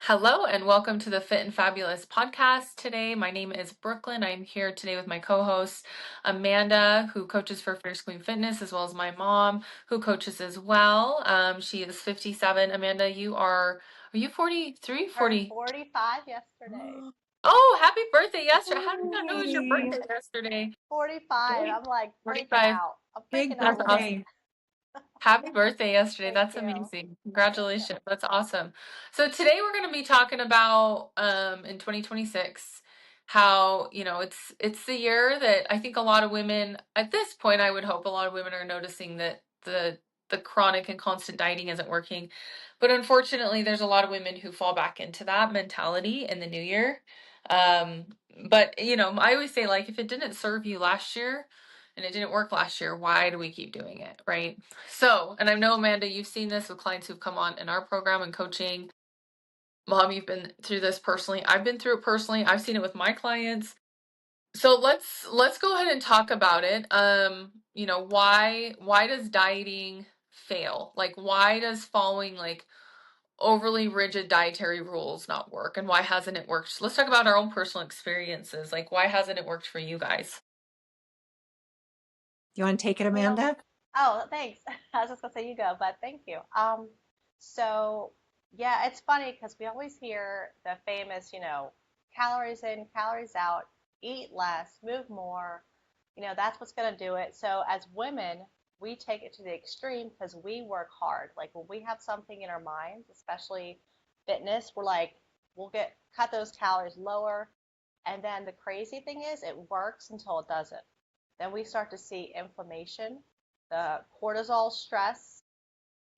Hello and welcome to the Fit and Fabulous podcast today. My name is Brooklyn. I'm here today with my co-host Amanda, who coaches for Fierce Queen Fitness, as well as my mom, who coaches as well. She is 57. Amanda, are you 43, Turned 40? 45 yesterday. Oh, happy birthday yesterday. How did I not know it was your Yay. birthday yesterday? 45. Big, I'm like freaking 45. out. I'm big freaking out That's a little bit. birthday. Happy birthday yesterday. Thank That's you. amazing. Thank you. Congratulations. That's awesome. So today we're going to be talking about in 2026 how, it's the year that I think a lot of women at this point, I would hope a lot of women are noticing that the chronic and constant dieting isn't working. But unfortunately, there's a lot of women who fall back into that mentality in the new year. Um, but I always say, like, if it didn't serve you last year, and it didn't work last year, why do we keep doing it, right? So, and I know, Amanda, you've seen this with clients who've come on in our program and coaching. Mom, you've been through this personally. I've been through it personally. I've seen it with my clients. So let's go ahead and talk about it. Why does dieting fail? Like, why does following like overly rigid dietary rules not work, and why hasn't it worked? So let's talk about our own personal experiences. Like, why hasn't it worked for you guys? You want to take it, Well, Amanda? oh, thanks. I was just gonna say you go, but thank you. So yeah, it's funny because we always hear the famous, calories in, calories out, eat less, move more. That's what's gonna do it. So as women, we take it to the extreme because we work hard. Like when we have something in our minds, especially fitness, we're like, we'll get cut those calories lower. And then the crazy thing is, it works until it doesn't. Then we start to see inflammation, the cortisol stress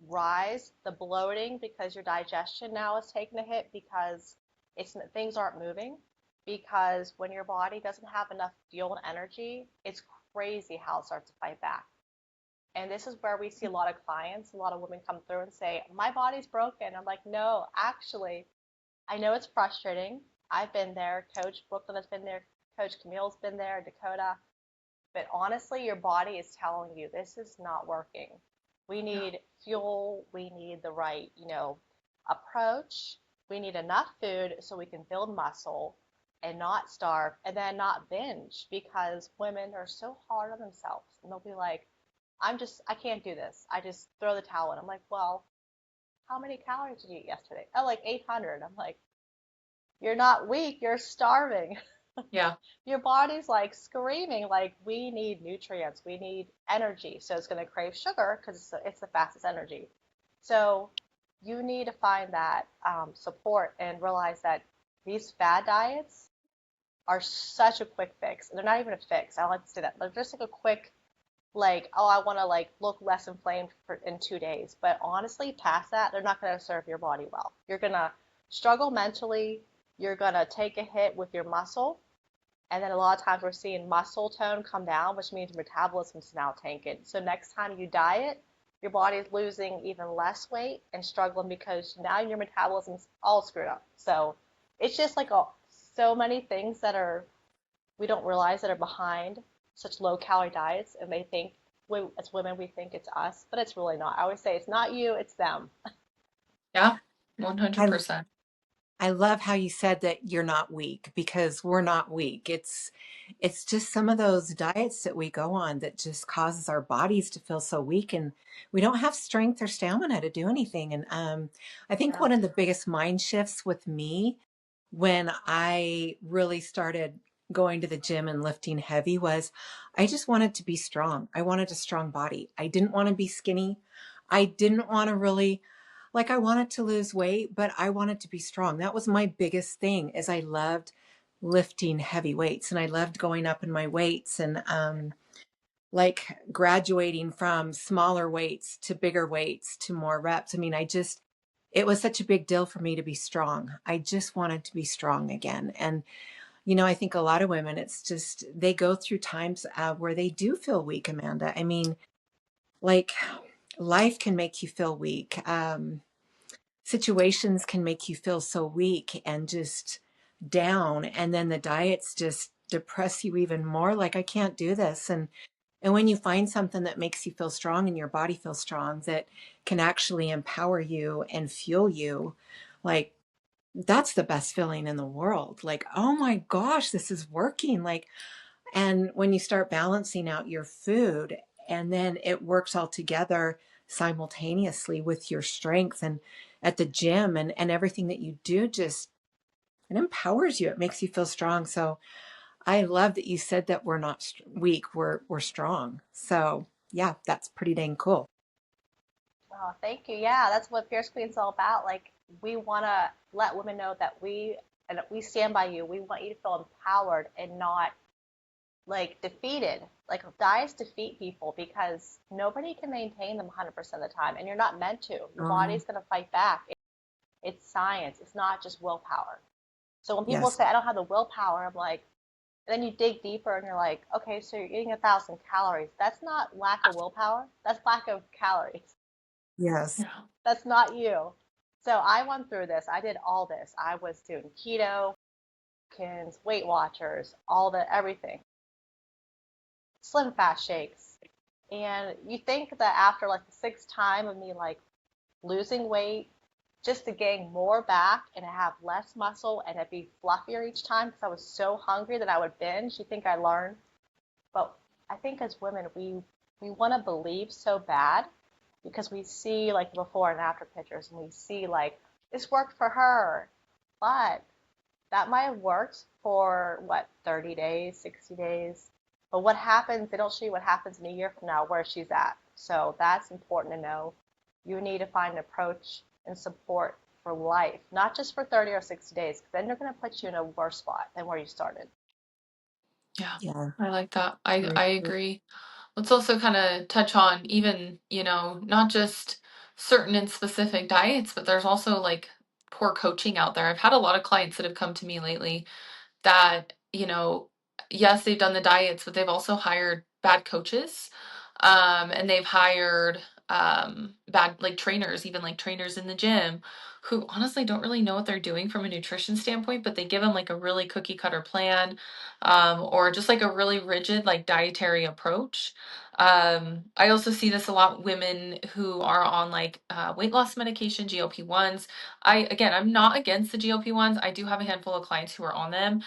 rise, the bloating because your digestion now is taking a hit because things aren't moving. Because when your body doesn't have enough fuel and energy, it's crazy how it starts to fight back. And this is where we see a lot of clients, a lot of women come through and say, my body's broken. I'm like, no, actually, I know it's frustrating. I've been there. Coach Brooklyn has been there. Coach Camille's been there. Dakota. But honestly, your body is telling you this is not working. We Yeah. need fuel. We need the right, approach. We need enough food so we can build muscle and not starve and then not binge because women are so hard on themselves. And they'll be like, I can't do this. I just throw the towel in. I'm like, well, how many calories did you eat yesterday? Oh, like 800. I'm like, you're not weak, you're starving. Yeah. Your body's like screaming, like, we need nutrients, we need energy. So it's going to crave sugar because it's the fastest energy. So you need to find that support and realize that these fad diets are such a quick fix. They're not even a fix. I don't like to say that. They're just like a quick, like, oh, I want to like look less inflamed in 2 days. But honestly, past that, they're not going to serve your body well. You're going to struggle mentally. You're going to take a hit with your muscle. And then a lot of times we're seeing muscle tone come down, which means metabolism's now tanking. So next time you diet, your body is losing even less weight and struggling because now your metabolism's all screwed up. So it's just like so many things that are we don't realize that are behind such low calorie diets, and they think as women we think it's us, but it's really not. I always say it's not you, it's them. Yeah. I 100%. I love how you said that you're not weak because we're not weak. It's just some of those diets that we go on that just causes our bodies to feel so weak and we don't have strength or stamina to do anything. And I think Yeah. one of the biggest mind shifts with me when I really started going to the gym and lifting heavy was I just wanted to be strong. I wanted a strong body. I didn't want to be skinny. I didn't want to really like I wanted to lose weight, but I wanted to be strong. That was my biggest thing is I loved lifting heavy weights and I loved going up in my weights and like graduating from smaller weights to bigger weights to more reps. I mean, it was such a big deal for me to be strong. I just wanted to be strong again. And, I think a lot of women, it's just, they go through times where they do feel weak, Amanda. I mean, like life can make you feel weak. Situations can make you feel so weak and just down. And then the diets just depress you even more. Like, I can't do this. And when you find something that makes you feel strong and your body feels strong, that can actually empower you and fuel you, like that's the best feeling in the world. Like, oh my gosh, this is working. Like, and when you start balancing out your food and then it works all together simultaneously with your strength and at the gym and everything that you do, just it empowers you. It makes you feel strong. So I love that you said that we're not weak, we're strong. So yeah, that's pretty dang cool. Oh, thank you. Yeah, that's what Fierce Queen's all about. Like, we want to let women know that we stand by you. We want you to feel empowered and not like defeated. Like, diets defeat people because nobody can maintain them 100% of the time, and you're not meant to. Your Um, body's going to fight back. It's science. It's not just willpower. So when people yes. say I don't have the willpower, I'm like, and then you dig deeper and you're like, okay, so you're eating 1,000 calories. That's not lack of willpower. That's lack of calories. Yes. Yeah. That's not you. So I went through this. I did all this. I was doing keto, Weight Watchers, all the everything, Slim Fast shakes. And you think that after like the sixth time of me like losing weight, just to gain more back and to have less muscle and to be fluffier each time because I was so hungry that I would binge, you think I learned? But I think as women, we want to believe so bad because we see like the before and after pictures and we see like this worked for her, but that might have worked for what 30 days, 60 days. But what happens, they don't show you what happens in a year from now where she's at. So that's important to know. You need to find an approach and support for life, not just for 30 or 60 days, because then they're going to put you in a worse spot than where you started. Yeah. Yeah. I like that. Very I true. agree. Let's also kind of touch on even, not just certain and specific diets, but there's also like poor coaching out there. I've had a lot of clients that have come to me lately that, yes, they've done the diets, but they've also hired bad coaches. And they've hired bad like trainers, even like trainers in the gym, who honestly don't really know what they're doing from a nutrition standpoint, but they give them like a really cookie cutter plan, or just like a really rigid like dietary approach. I also see this a lot women who are on like weight loss medication, GLP-1s. I'm not against the GLP-1s. I do have a handful of clients who are on them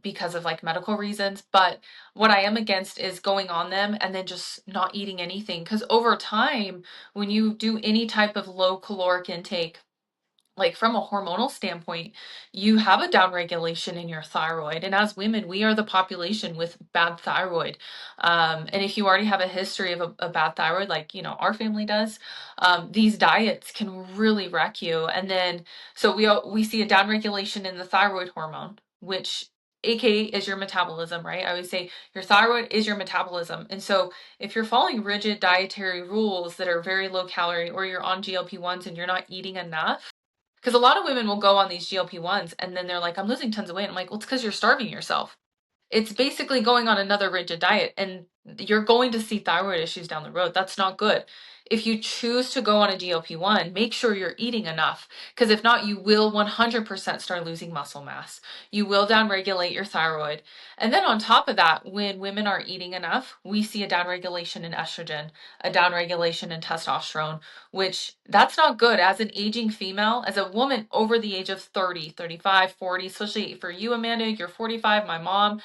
because of like medical reasons. But what I am against is going on them and then just not eating anything. Because over time, when you do any type of low caloric intake, like from a hormonal standpoint, you have a downregulation in your thyroid. And as women, we are the population with bad thyroid. And if you already have a history of a bad thyroid, like, our family does, these diets can really wreck you. And then, so we see a downregulation in the thyroid hormone, which AKA is your metabolism, right? I always say your thyroid is your metabolism. And so if you're following rigid dietary rules that are very low calorie, or you're on GLP-1s and you're not eating enough, because a lot of women will go on these GLP-1s and then they're like, I'm losing tons of weight. I'm like, well, it's because you're starving yourself. It's basically going on another rigid diet, and you're going to see thyroid issues down the road. That's not good. If you choose to go on a GLP-1, make sure you're eating enough, because if not, you will 100% start losing muscle mass. You will downregulate your thyroid. And then on top of that, when women are eating enough, we see a downregulation in estrogen, a downregulation in testosterone, which that's not good as an aging female, as a woman over the age of 30, 35, 40, especially for you, Amanda, you're 45, my mom.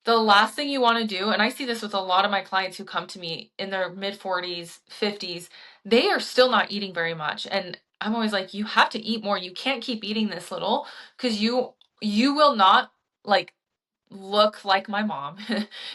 The last thing you want to do, and I see this with a lot of my clients who come to me in their mid 40s, 50s, they are still not eating very much. And I'm always like, you have to eat more. You can't keep eating this little, because you will not like look like my mom.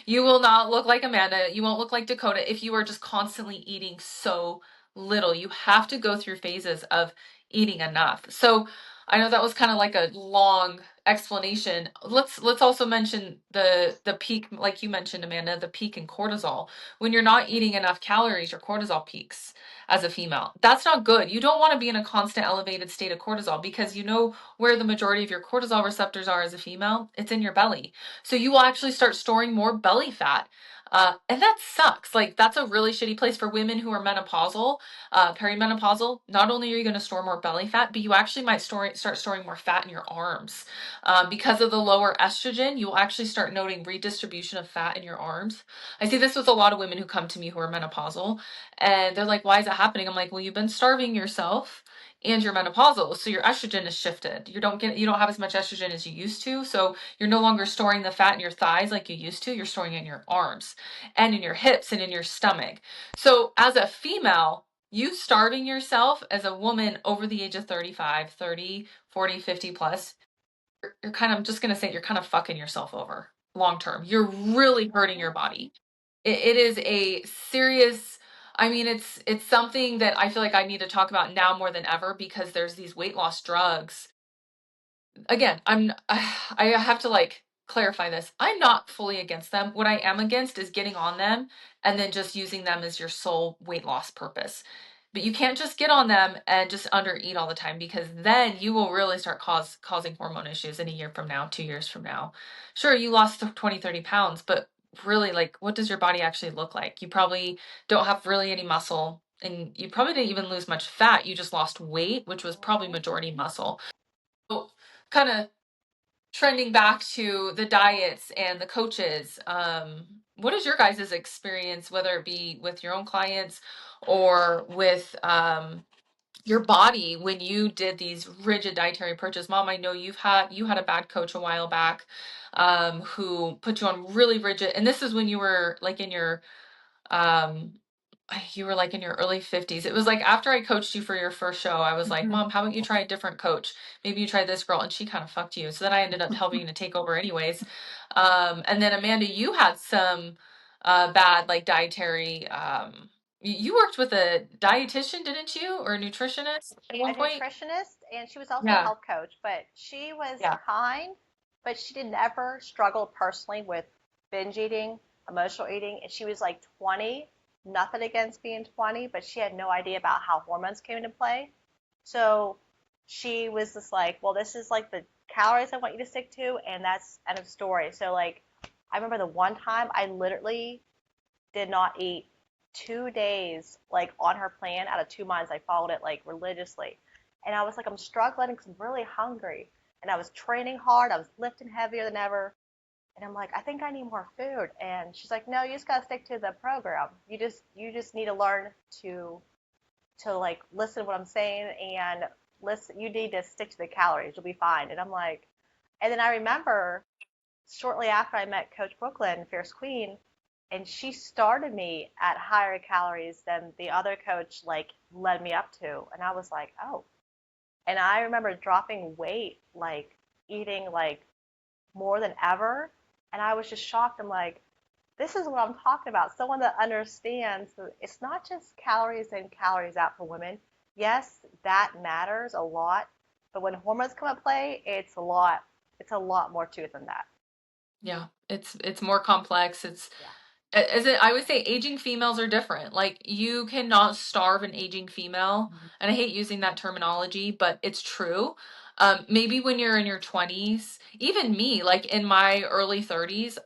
You will not look like Amanda. You won't look like Dakota if you are just constantly eating so little. You have to go through phases of eating enough. So I know that was kind of like a long explanation. Let's also mention the peak, like you mentioned, Amanda, the peak in cortisol. When you're not eating enough calories, your cortisol peaks as a female. That's not good. You don't want to be in a constant elevated state of cortisol, because you know where the majority of your cortisol receptors are as a female. It's in your belly. So you will actually start storing more belly fat. And that sucks. Like, that's a really shitty place for women who are menopausal, perimenopausal. Not only are you going to store more belly fat, but you actually might start storing more fat in your arms. Because of the lower estrogen, you will actually start noting redistribution of fat in your arms. I see this with a lot of women who come to me who are menopausal, and they're like, why is that happening? I'm like, well, you've been starving yourself. and you're menopausal, so your estrogen is shifted. You don't have as much estrogen as you used to, so you're no longer storing the fat in your thighs like you used to. You're storing it in your arms and in your hips and in your stomach. So as a female, you starving yourself as a woman over the age of 35, 30, 40, 50 plus, you're kind of, I'm just going to say, you're kind of fucking yourself over long term. You're really hurting your body. It is a serious, I mean, it's something that I feel like I need to talk about now more than ever, because there's these weight loss drugs. Again, I have to like clarify this. I'm not fully against them. What I am against is getting on them and then just using them as your sole weight loss purpose. But you can't just get on them and just undereat all the time, because then you will really start causing hormone issues in a year from now, 2 years from now. Sure, you lost 20, 30 pounds, but really, like, what does your body actually look like? You probably don't have really any muscle, and you probably didn't even lose much fat. You just lost weight, which was probably Mhm. majority muscle. So, kind of trending back to the diets and the coaches, what is your guys' experience, whether it be with your own clients or with your body, when you did these rigid dietary approaches? Mom, I know you had a bad coach a while back, who put you on really rigid, and this is when you were like in your um you were like in your early 50s. It was like after I coached you for your first show, I was like, Mhm. Mom, how about you try a different coach? Maybe you try this girl. And she kind of fucked you. So then I ended up helping to take over anyways. And then Amanda, you had some bad like dietary you worked with a dietitian, didn't you? Or a nutritionist at A one point? nutritionist, and she was also a Yeah. health coach, but she was Yeah. kind, but she did never struggle personally with binge eating, emotional eating, and she was like 20. Nothing against being 20, but she had no idea about how hormones came into play. So she was just like, well, this is like the calories I want you to stick to, and that's end of story. So like, I remember the one time I literally did not eat 2 days like on her plan out of 2 months. I followed it like religiously. And I was like, I'm struggling because I'm really hungry. And I was training hard. I was lifting heavier than ever. And I'm like, I think I need more food. And she's like, no, you just gotta stick to the program. You just need to learn to like listen to what I'm saying and listen. You need to stick to the calories. You'll be fine. And I'm like, and then I remember shortly after I met Coach Brooklyn, Fierce Queen, and she started me at higher calories than the other coach like led me up to, and I was like, oh. And I remember dropping weight, like eating like more than ever, and I was just shocked. I'm like, this is what I'm talking about. Someone that understands that it's not just calories in, calories out for women. Yes, that matters a lot, but when hormones come into play, it's a lot. It's a lot more to it than that. Yeah. It's more complex. It's Yeah. as it, I would say, aging females are different. Like, you cannot starve an aging female, and I hate using that terminology, but it's true. Maybe when you're in your 20s, even me, like in my early 30s,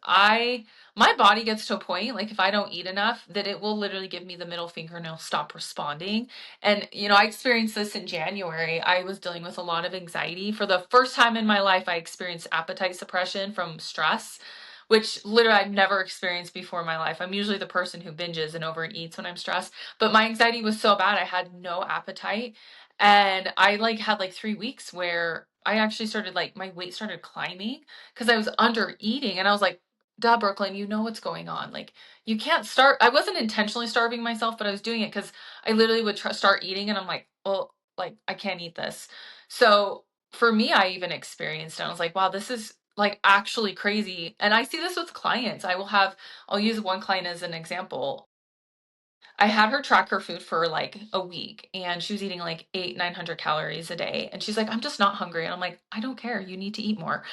my body gets to a point, like if I don't eat enough, that it will literally give me the middle finger and it'll stop responding. And I experienced this in January. I was dealing with a lot of anxiety. For the first time in my life, I experienced appetite suppression from stress, which literally I've never experienced before in my life. I'm usually the person who binges and overeats when I'm stressed, but my anxiety was so bad I had no appetite. And I like had like 3 weeks where I actually started, like, my weight started climbing because I was under eating, and I was like, duh, Brooklyn, you know what's going on. Like, you can't start. I wasn't intentionally starving myself, but I was doing it because I literally would start eating and I'm like, well, like, I can't eat this. So for me, I even experienced it. I was like, wow, this is like actually crazy. And I see this with clients. I'll use one client as an example. I had her track her food for like a week, and she was eating like 900 calories a day. And she's like, I'm just not hungry. And I'm like, I don't care. You need to eat more.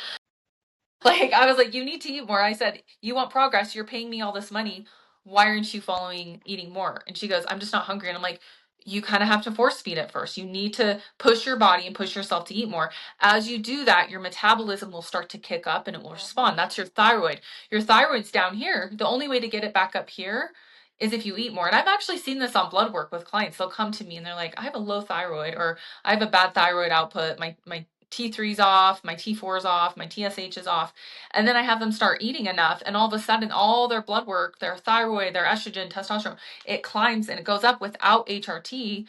Like, I was like, you need to eat more. I said, you want progress. You're paying me all this money. Why aren't you following eating more? And she goes, I'm just not hungry. And I'm like, you kind of have to force feed it first. You need to push your body and push yourself to eat more. As you do that, your metabolism will start to kick up and it will Mhm. respond. That's your thyroid. Your thyroid's down here. The only way to get it back up here is if you eat more. And I've actually seen this on blood work with clients. They'll come to me and they're like, I have a low thyroid, or I have a bad thyroid output. My T3's off, my T4's off, my TSH is off. And then I have them start eating enough, and all of a sudden, all their blood work, their thyroid, their estrogen, testosterone, it climbs and it goes up without HRT,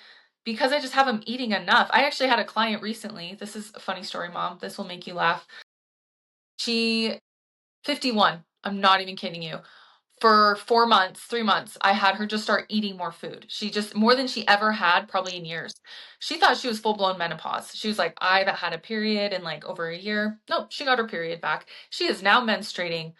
because I just haven't eating enough. I actually had a client recently. This is a funny story, mom. This will make you laugh. She 51. I'm not even kidding you. For 4 months, 3 months, I had her just start eating more food. She just, more than she ever had probably in years. She thought she was full blown menopause. She was like, I haven't had a period in like over a year. Nope, she got her period back. She is now menstruating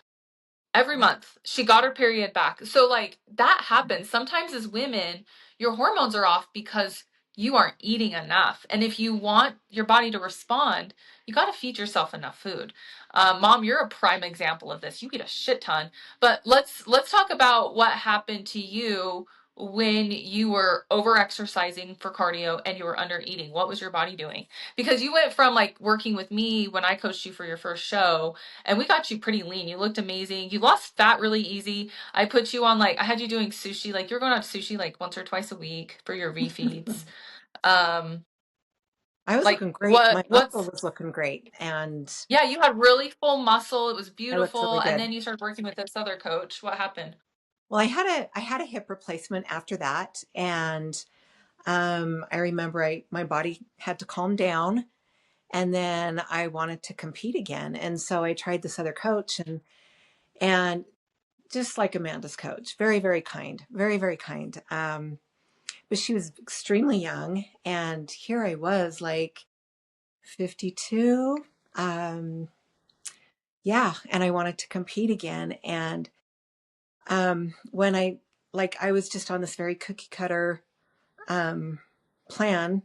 every month. She got her period back. So like that happens. Sometimes as women, your hormones are off because you aren't eating enough. And if you want your body to respond, you got to feed yourself enough food. Mom, you're a prime example of this. You eat a shit ton. But let's talk about what happened to you when you were over exercising for cardio and you were under eating. What was your body doing? Because you went from like working with me when I coached you for your first show, and we got you pretty lean. You looked amazing. You lost fat really easy. I put you on like, I had you doing sushi. Like you're going on sushi like once or twice a week for your refeeds. Um, I was like looking great. My muscle what's was looking great, and yeah, you had really full muscle. It was I looked beautiful. really And good. then you started working with this other coach. What happened? Well, I had a hip replacement after that, and I remember my body had to calm down, and then I wanted to compete again, and so I tried this other coach, and just like Amanda's coach, very very kind, very very kind. But she was extremely young, and here I was like 52. Um, yeah, and I wanted to compete again, and when I was just on this very cookie cutter um, plan,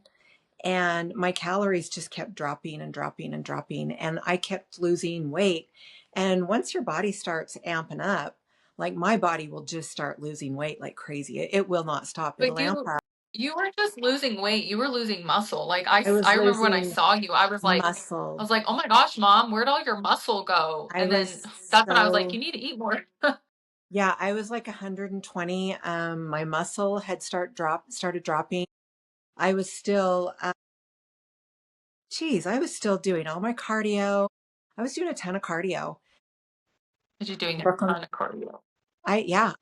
and my calories just kept dropping and dropping and dropping, and I kept losing weight. And once your body starts amping up, like my body will just start losing weight like crazy. It will not stop. It'll But amp up. you weren't just losing weight, you were losing muscle. Like I was I remember when I losing saw you, I muscle. was like, "Oh my gosh, mom, where'd all your muscle go?" I And then was that's when I was like, so, "You need to eat more." yeah, I was like 120. My muscle had started dropping. I was still, geez, I was still doing all my cardio. I was doing a ton of cardio. Because you're doing a Brooklyn. ton of cardio. Yeah.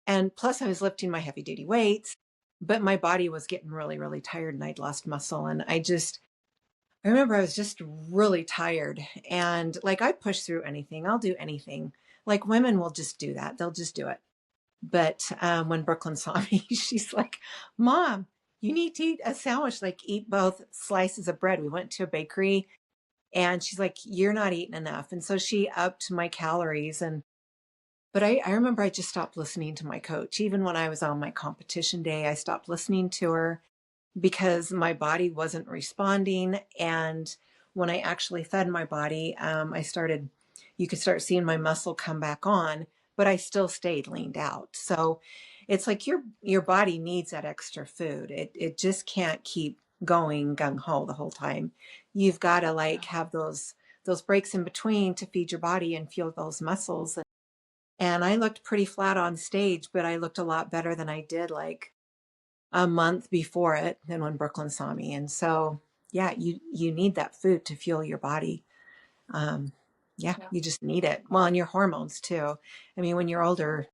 And plus I was lifting my heavy duty weights, but my body was getting really, really tired and I'd lost muscle. And I remember I was just really tired, and like I push through anything. I'll do anything. Like women will just do that. They'll just do it. But when Brooklyn saw me, she's like, Mom, you need to eat a sandwich, like eat both slices of bread. We went to a bakery, and she's like, you're not eating enough. And so she upped my calories. But I remember I just stopped listening to my coach. Even when I was on my competition day, I stopped listening to her because my body wasn't responding. And when I actually fed my body, you could start seeing my muscle come back on, but I still stayed leaned out. So it's like your body needs that extra food. It just can't keep going gung ho the whole time. You've got to like Yeah. have those breaks in between to feed your body and fuel those muscles. And I looked pretty flat on stage, but I looked a lot better than I did like a month before it than when Brooklyn saw me. And so, yeah, you need that food to fuel your body. Um, yeah, Yeah. you just need it. Well, and your hormones too. I mean, when you're older,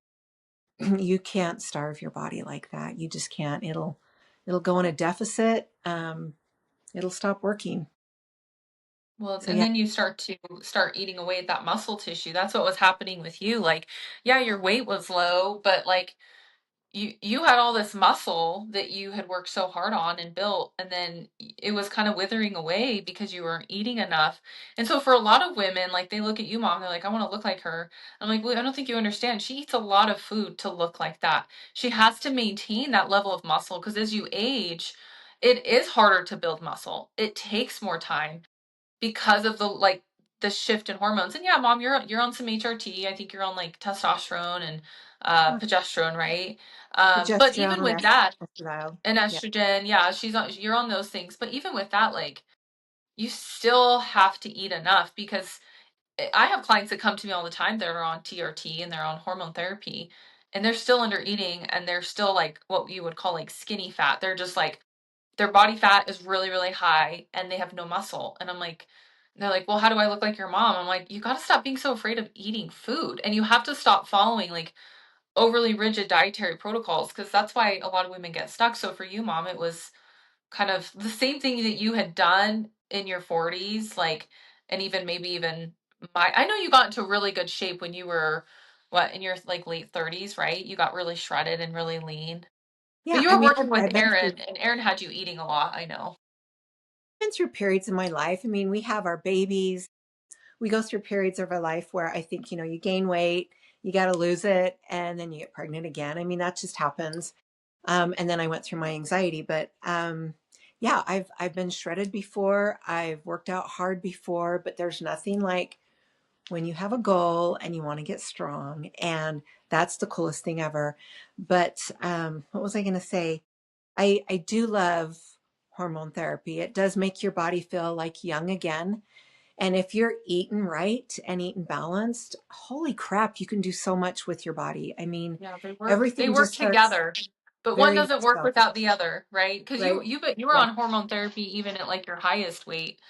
you can't starve your body like that. You just can't. It'll go in a deficit. It'll stop working. Well, So and yeah, then you start eating away at that muscle tissue. That's what was happening with you. Like, yeah, your weight was low, but like you had all this muscle that you had worked so hard on and built, and then it was kind of withering away because you weren't eating enough. And so for a lot of women, like they look at you, mom, they're like, I want to look like her. I'm like, well, I don't think you understand. She eats a lot of food to look like that. She has to maintain that level of muscle because as you age, it is harder to build muscle. It takes more time because of the shift in hormones. And yeah, mom, you're on some HRT. I think you're on like testosterone and progesterone, right? But even progesterone, with that estradiol. and Yeah. estrogen, yeah, you're on those things. But even with that, like you still have to eat enough because I have clients that come to me all the time that are on TRT and they're on hormone therapy and they're still under eating and they're still like what you would call like skinny fat. They're just like their body fat is really, really high and they have no muscle. And I'm like, they're like, well, how do I look like your mom? I'm like, you got to stop being so afraid of eating food and you have to stop following like overly rigid dietary protocols because that's why a lot of women get stuck. So for you, mom, it was kind of the same thing that you had done in your 40s, like, and even maybe even I know you got into really good shape when you were what, in your like late 30s, right? You got really shredded and really lean. But Yeah, you I were mean, working with I've been Aaron, through and Aaron had you eating a lot, I know. periods in my life. I mean, we have our babies. We go through periods of our life where I think, you gain weight, you got to lose it, and then you get pregnant again. I mean, that just happens. And then I went through my anxiety, but yeah, I've been shredded before. I've worked out hard before, but there's nothing like when you have a goal and you want to get strong, and that's the coolest thing ever. But what was I going to say? I do love hormone therapy. It does make your body feel like young again. And if you're eating right and eating balanced, holy crap, you can do so much with your body. I mean, Yeah, they everything work just starts together. But one very much doesn't work so, without the other, right? Because right? you were Yeah. on hormone therapy even at like your highest weight.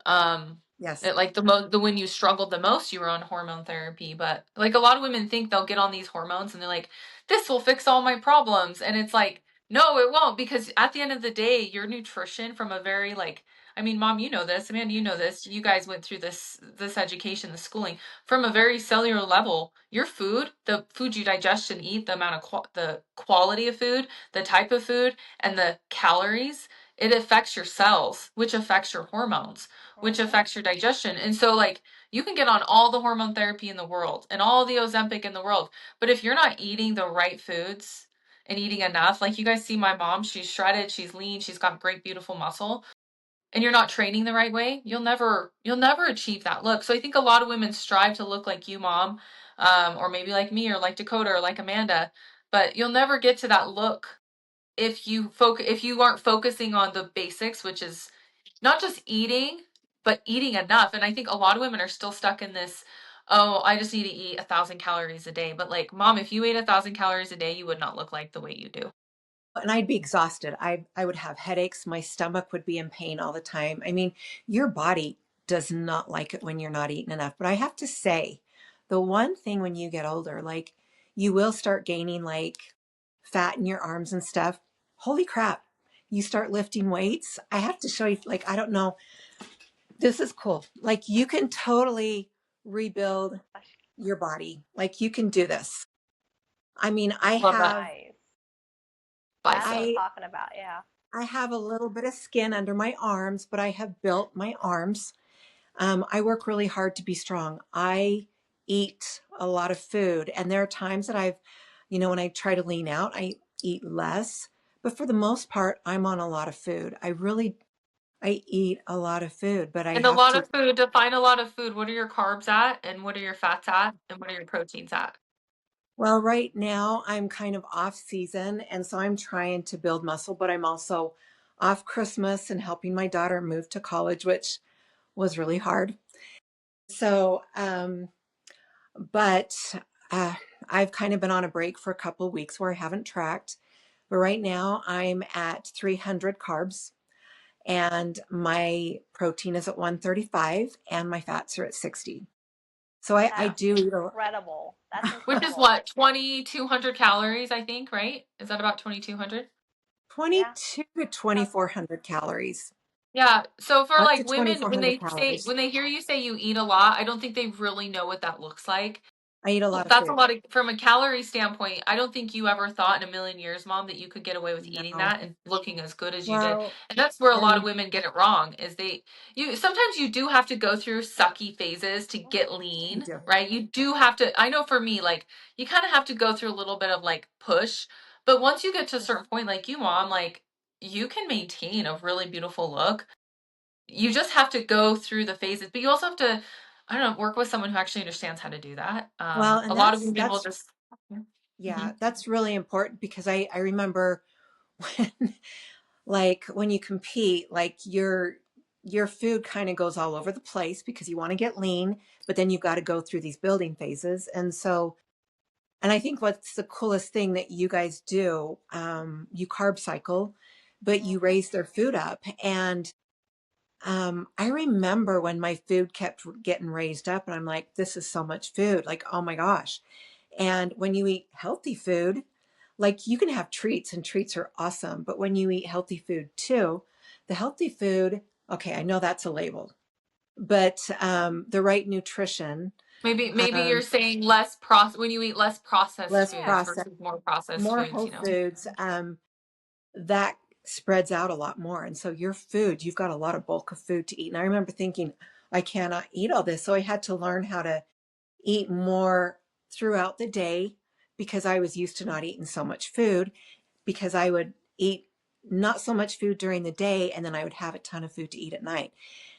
Um, Yes. at like the when you struggled the most, you were on hormone therapy. But like a lot of women think they'll get on these hormones and they're like, this will fix all my problems. And it's like, no, it won't, because at the end of the day, your nutrition from a very like, I mean, mom, you know this, Amanda, you know this. You guys went through this education, the schooling from a very cellular level. Your food, the food you digest and eat, the amount of the quality of food, the type of food, and the calories, it affects your cells, which affects your hormones, which Mm-hmm. affects your digestion. And so like you can get on all the hormone therapy in the world and all the Ozempic in the world, but if you're not eating the right foods and eating enough, like you guys see my mom, she's shredded, she's lean, she's got great beautiful muscle, and you're not training the right way, you'll never achieve that look. So I think a lot of women strive to look like you, mom, or maybe like me or like Dakota or like Amanda, but you'll never get to that look if you aren't focusing on the basics, which is not just eating, but eating enough. And I think a lot of women are still stuck in this, oh, I just need to eat 1,000 calories a day. But like, mom, if you ate 1,000 calories a day, you would not look like the way you do. And I'd be exhausted. I would have headaches. My stomach would be in pain all the time. I mean, your body does not like it when you're not eating enough. But I have to say, the one thing when you get older, like you will start gaining like fat in your arms and stuff. Holy crap. You start lifting weights. I have to show you, like, I don't know. This is cool. Like you can totally rebuild your body. Like you can do this. I mean, Love that. Nice. That's what I'm Bicep. I talking about. Yeah. I have a little bit of skin under my arms, but I have built my arms. I work really hard to be strong. I eat a lot of food, and there are times that when I try to lean out, I eat less. But for the most part, I'm on a lot of food. I eat a lot of food, but I And a have lot to. of food, define a lot of food. What are your carbs at? And what are your fats at? And what are your proteins at? Well, right now I'm kind of off season, and so I'm trying to build muscle, but I'm also off Christmas and helping my daughter move to college, which was really hard. So, but uh, I've kind of been on a break for a couple of weeks where I haven't tracked. But right now I'm at 300 carbs, and my protein is at 135 and my fats are at 60. So I That's do eat incredible. That's Which is incredible. what, 2,200 calories, I think, right? Is that about 2,200? Yeah. 22 to Sounds about 2,400 calories. Yeah. So for Up to like women, 2,400 calories. when they hear you say you eat a lot, I don't think they really know what that looks like. I eat a lot of That's a food. lot of, from a calorie standpoint. I don't think you ever thought in a million years, mom, that you could get away with eating No. that and looking as good as you did. Well, And that's where a lot of and women get it wrong, is you sometimes you do have to go through sucky phases to Mhm. get you lean, do. right? You do have to, I know for me, like you kind of have to go through a little bit of like push, but once you get to a certain point, like you, mom, like you can maintain a really beautiful look. You just have to go through the phases, but you also have to, I don't know, work with someone who actually understands how to do that. Well, A and lot of that's women will that's just, yeah, mhm. that's really important because I remember when like when you compete, like your food kind of goes all over the place because you want to get lean, but then you've got to go through these building phases. And I think what's the coolest thing that you guys do, you carb cycle, but you Mhm. raise their food up. And I remember when my food kept getting raised up, and I'm like, this is so much food. Like, oh my gosh. And when you eat healthy food, like you can have treats and treats are awesome, but when you eat healthy food too, the healthy food, okay, I know that's a label, but the right nutrition, Maybe you're um, saying less process when you eat less processed less foods Yeah. processed, versus more processed more foods, whole you know. foods, that spreads out a lot more. And so your food, you've got a lot of bulk of food to eat. And I remember thinking, I cannot eat all this. So I had to learn how to eat more throughout the day because I was used to not eating so much food, because I would eat not so much food during the day and then I would have a ton of food to eat at night.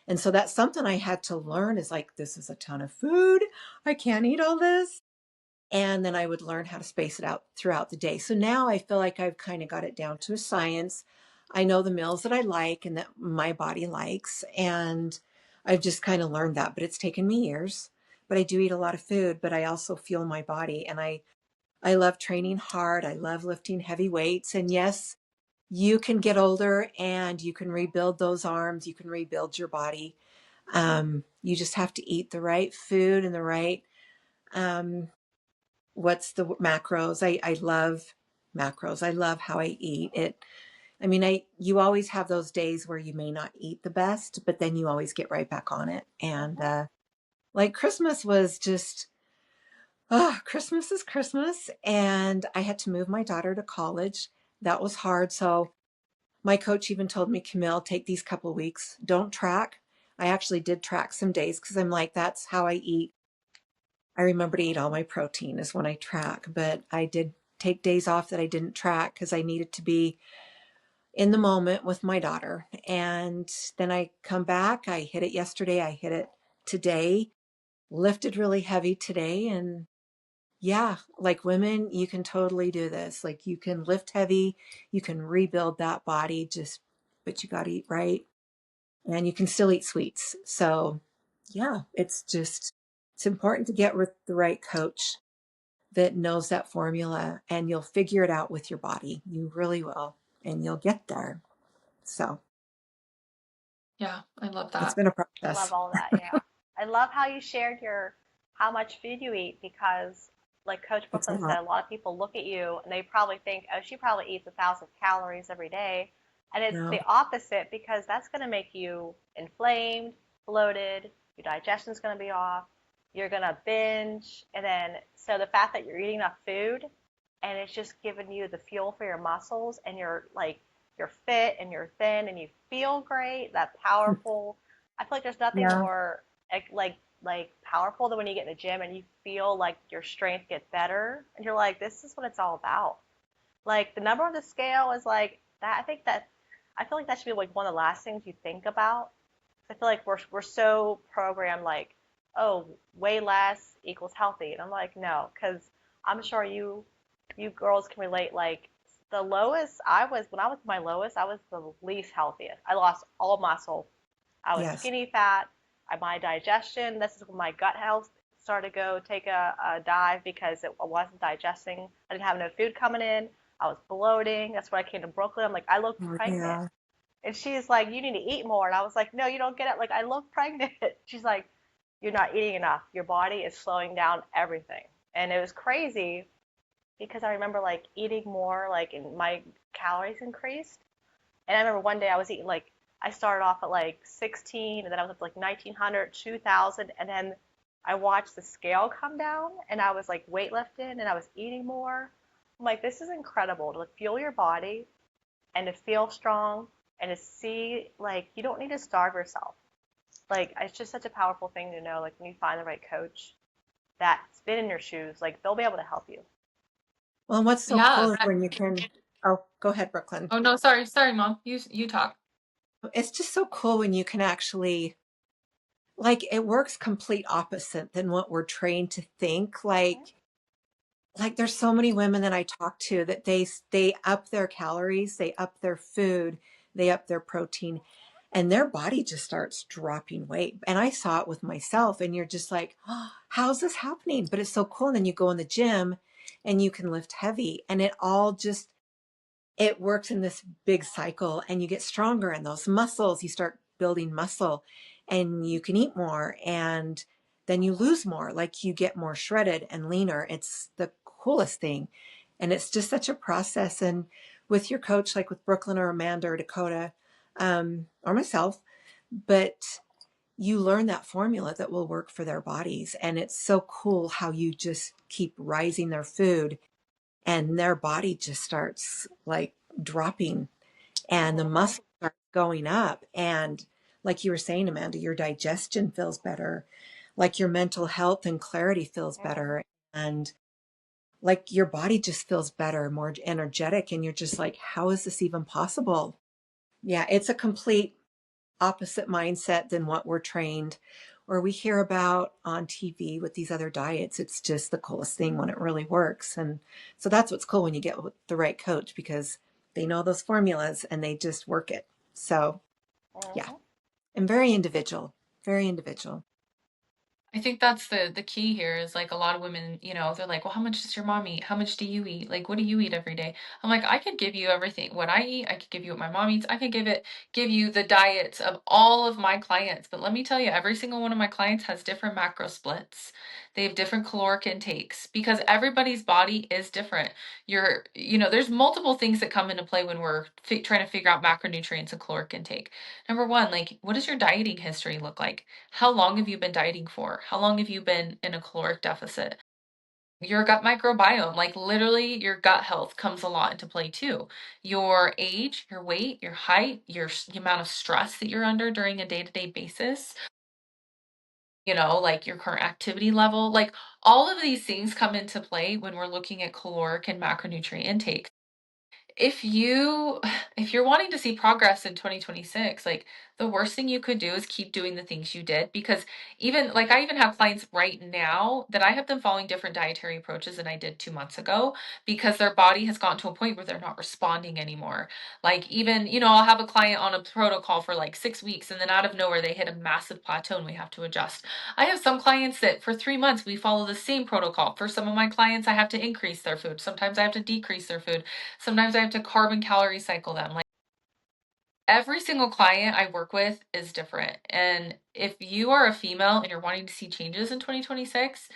And so that's something I had to learn, is like, this is a ton of food. I can't eat all this. And then I would learn how to space it out throughout the day. So now I feel like I've kind of got it down to a science. I know the meals that I like and that my body likes. And I've just kind of learned that, but it's taken me years. But I do eat a lot of food, but I also feel my body. And I love training hard. I love lifting heavy weights. And yes, you can get older and you can rebuild those arms. You can rebuild your body. You just have to eat the right food and the right, um, what's the macros. I love macros. I love how I eat it. I mean, you always have those days where you may not eat the best, but then you always get right back on it. And Hmm. like Christmas was just, oh, Christmas is Christmas. And I had to move my daughter to college. That was hard. So my coach even told me, Camille, take these couple weeks, don't track. I actually did track some days because I'm like, that's how I eat. I remember to eat all my protein is when I track, but I did take days off that I didn't track because I needed to be in the moment with my daughter. And then I come back, I hit it yesterday, I hit it today, lifted really heavy today. And yeah, like women, you can totally do this. Like you can lift heavy, you can rebuild that body, just, but you got to eat right and you can still eat sweets. So yeah, it's important to get with the right coach that knows that formula, and you'll figure it out with your body. You really will, and you'll get there. So Yeah, I love it's that. been a I love process. all that. Yeah. I love how you shared your how much food you eat because, like Coach It's a Brooklyn said, lot. a lot of people look at you and they probably think, oh, she probably eats 1,000 calories every day, and it's No. the opposite because that's going to make you inflamed, bloated. Your digestion's going to be off. You're going to binge, and then so the fact that you're eating enough food and it's just giving you the fuel for your muscles and you're fit and you're thin and you feel great, that powerful. I feel like there's nothing Yeah. more like powerful than when you get in the gym and you feel like your strength get better and you're like, this is what it's all about. Like the number on the scale is like that. I feel like that should be like one of the last things you think about. I feel like we're so programmed like, oh, way less equals healthy, and I'm like, no, because I'm sure you girls can relate. Like the lowest I was when I was my lowest, I was the least healthiest. I lost all muscle. I was Yes. skinny fat. My digestion. This is when my gut health started to go take a dive because I wasn't digesting. I didn't have enough food coming in. I was bloating. That's when I came to Brooklyn. I'm like, I look Oh, pregnant. yeah. And she's like, you need to eat more. And I was like, no, you don't get it. Like, I look pregnant. She's like, you're not eating enough. Your body is slowing down everything. And it was crazy because I remember like eating more, like, and my calories increased. And I remember one day I was eating like, I started off at like 16 and then I was up to like 1900, 2000. And then I watched the scale come down and I was like weightlifting and I was eating more. I'm like, this is incredible to like fuel your body and to feel strong and to see like you don't need to starve yourself. Like it's just such a powerful thing to know. Like when you find the right coach that's been in your shoes, like they'll be able to help you. Well, and what's so Yeah. cool is when you can, oh, go ahead, Brooklyn. Oh no, sorry, mom. You talk. It's just so cool when you can actually, like, it works complete opposite than what we're trained to think. Mm-hmm. Like there's so many women that I talk to that they up their calories, they up their food, they up their protein, and their body just starts dropping weight. And I saw it with myself, and you're just like, oh, how's this happening? But it's so cool. And then you go in the gym and you can lift heavy, and it all just, it works in this big cycle, and you get stronger in those muscles. You start building muscle and you can eat more, and then you lose more, like you get more shredded and leaner. It's the coolest thing. And it's just such a process. And with your coach, like with Brooklyn or Amanda or Dakota, or myself, but you learn that formula that will work for their bodies. And it's so cool how you just keep rising their food and their body just starts like dropping and the Mm-hmm. muscle starts going up. And like you were saying, Amanda, your digestion feels better, like your mental health and clarity feels Mm-hmm. better. And like your body just feels better, more energetic. And you're just like, how is this even possible? Yeah, it's a complete opposite mindset than what we're trained or we hear about on TV with these other diets. It's just the coolest thing when it really works. And so that's what's cool when you get with the right coach because they know those formulas and they just work it. So yeah, Mm-hmm. and very individual, very individual. I think that's the key here is like a lot of women, they're like, well, how much does your mom eat? How much do you eat? Like, what do you eat every day? I'm like, I could give you everything. What I eat, I could give you what my mom eats. I could give you the diets of all of my clients. But let me tell you, every single one of my clients has different macro splits. They have different caloric intakes because everybody's body is different. There's multiple things that come into play when we're trying to figure out macronutrients and caloric intake. Number one, like, what does your dieting history look like? How long have you been dieting for? How long have you been in a caloric deficit? Your gut microbiome, like literally your gut health comes a lot into play too. Your age, your weight, your height, the amount of stress that you're under during a day-to-day basis, like your current activity level, like all of these things come into play when we're looking at caloric and macronutrient intake. If you if you're wanting to see progress in 2026, like the worst thing you could do is keep doing the things you did because I even have clients right now that I have them following different dietary approaches than I did 2 months ago because their body has gotten to a point where they're not responding anymore. Like even, I'll have a client on a protocol for like 6 weeks and then out of nowhere they hit a massive plateau and we have to adjust. I have some clients that for 3 months we follow the same protocol. For some of my clients I have to increase their food. Sometimes I have to decrease their food. Sometimes I have to carb and calorie cycle them. Like every single client I work with is different. And if you are a female and you're wanting to see changes in 2026,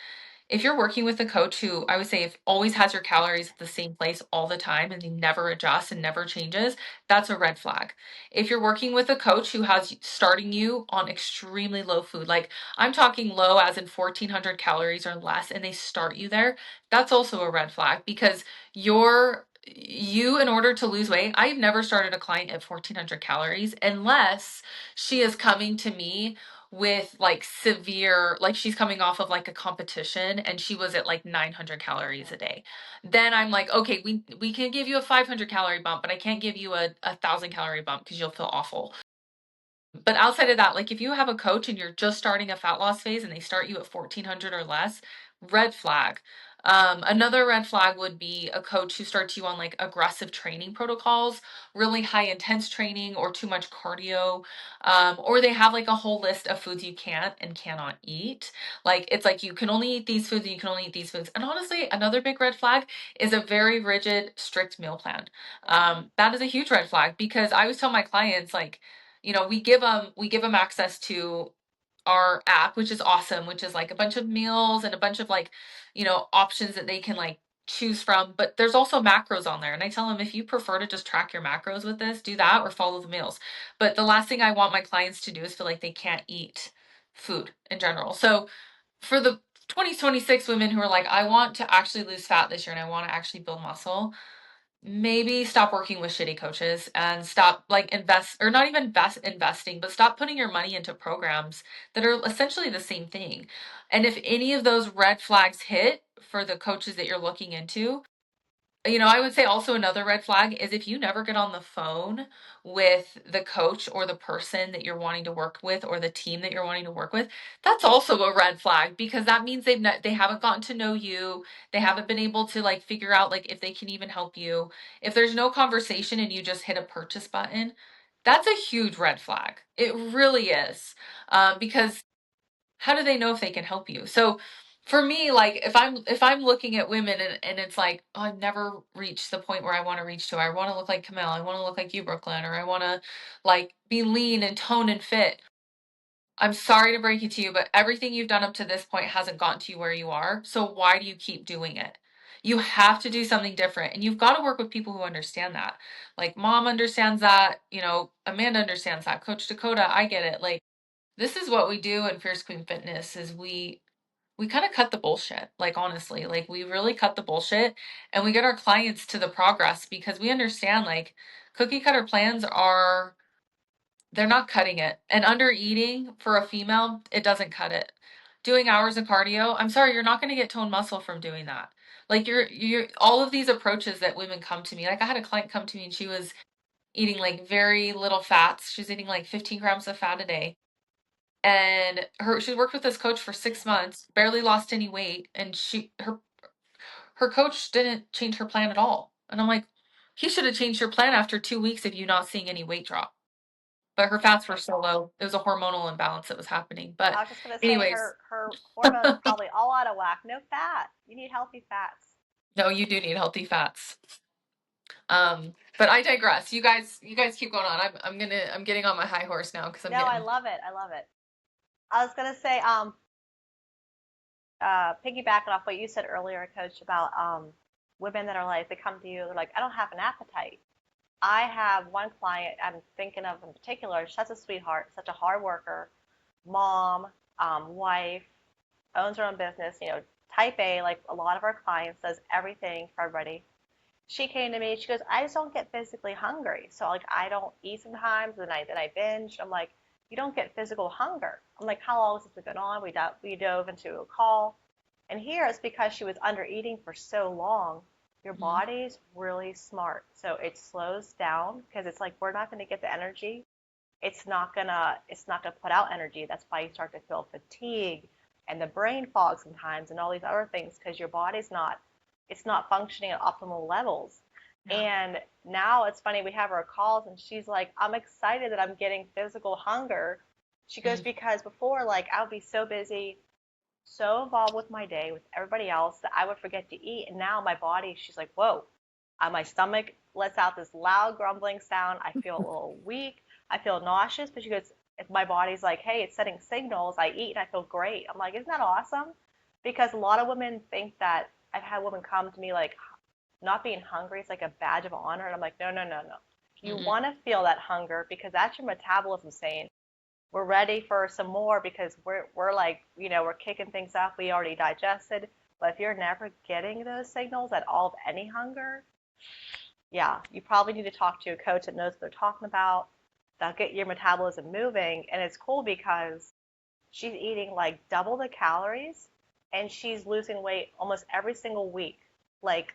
if you're working with a coach who I would say if always has your calories at the same place all the time and he never adjusts and never changes, that's a red flag. If you're working with a coach who has starting you on extremely low food, like I'm talking low as in 1400 calories or less, and they start you there, that's also a red flag because you in order to lose weight, I've never started a client at 1400 calories unless she is coming to me with like severe, like she's coming off of like a competition and she was at like 900 calories a day. Then I'm like, okay, we can give you a 500 calorie bump, but I can't give you a 1,000 calorie bump because you'll feel awful. But outside of that, like if you have a coach and you're just starting a fat loss phase and they start you at 1400 or less, red flag. Another red flag would be a coach who starts you on like aggressive training protocols, really high intense training or too much cardio, or they have like a whole list of foods you can't and cannot eat. Like it's like you can only eat these foods and you can only eat these foods. And honestly, another big red flag is a very rigid, strict meal plan. That is a huge red flag because I always tell my clients like, we give them access to our app, which is awesome, which is like a bunch of meals and a bunch of like, options that they can like choose from. But there's also macros on there. And I tell them if you prefer to just track your macros with this, do that or follow the meals. But the last thing I want my clients to do is feel like they can't eat food in general. So for the 2026 women who are like, I want to actually lose fat this year and I want to actually build muscle, maybe stop working with shitty coaches and stop like invest or not even investing, but stop putting your money into programs that are essentially the same thing. And if any of those red flags hit for the coaches that you're looking into, I would say also another red flag is if you never get on the phone with the coach or the person that you're wanting to work with or the team that you're wanting to work with, that's also a red flag because that means they haven't gotten to know you. They haven't been able to like figure out like if they can even help you. If there's no conversation and you just hit a purchase button, that's a huge red flag. It really is. Because how do they know if they can help you? So for me, like if I'm looking at women and it's like, oh, I've never reached the point where I want to reach to. I want to look like Camille. I want to look like you, Brooklyn, or I want to like be lean and toned and fit. I'm sorry to break it to you, but everything you've done up to this point hasn't gotten to you where you are. So why do you keep doing it? You have to do something different. And you've got to work with people who understand that. Like mom understands that, Amanda understands that. Coach Dakota, I get it. Like this is what we do in Fierce Queen Fitness is we kind of cut the bullshit. Like honestly, like we really cut the bullshit and we get our clients to the progress because we understand like cookie cutter plans are they're not cutting it. And under eating for a female, it doesn't cut it. Doing hours of cardio, I'm sorry, you're not going to get toned muscle from doing that. Like you're all of these approaches that women come to me. Like I had a client come to me and she was eating like very little fats. She's eating like 15 grams of fat a day. And she worked with this coach for 6 months, barely lost any weight, and her coach didn't change her plan at all. And I'm like, he should have changed your plan after 2 weeks of you not seeing any weight drop. But her fats were so low. It was a hormonal imbalance that was happening. But I was just gonna say anyways, her hormones are probably all out of whack. No fat. You need healthy fats. no, you do need healthy fats. But I digress. You guys keep going on. I'm getting on my high horse now because I'm No, I getting love it. I love it. I was gonna say, piggybacking off what you said earlier, Coach, about women that are like, they come to you, they're like, I don't have an appetite. I have one client I'm thinking of in particular. She's such a sweetheart, such a hard worker, mom, wife, owns her own business, type A, like a lot of our clients, does everything for everybody. She came to me, she goes, I just don't get physically hungry. So like I don't eat sometimes, then I binge. I'm like, you don't get physical hunger. I'm like, how long has this been on? We dove into a call. And here it's because she was under eating for so long. Your Mhm. body's really smart. So it slows down because it's like we're not going to get the energy. It's not gonna put out energy. That's why you start to feel fatigue and the brain fog sometimes and all these other things because your body's not it's not functioning at optimal levels. Yeah. And now it's funny, we have our calls and she's like, I'm excited that I'm getting physical hunger. She goes, Mm. because before, like, I would be so busy, so involved with my day, with everybody else, that I would forget to eat. And now my body, she's like, whoa, my stomach lets out this loud grumbling sound. I feel a little weak. I feel nauseous. But she goes, if my body's like, hey, it's sending signals, I eat and I feel great. I'm like, isn't that awesome? Because a lot of women think that I've had women come to me like not being hungry is like a badge of honor. And I'm like, no, no, no, no. You Mm-mm. want to feel that hunger because that's your metabolism saying, we're ready for some more because we're like, we're kicking things up. We already digested. But if you're never getting those signals at all of any hunger, yeah, you probably need to talk to a coach that knows what they're talking about. They'll get your metabolism moving. And it's cool because she's eating like double the calories and she's losing weight almost every single week. Like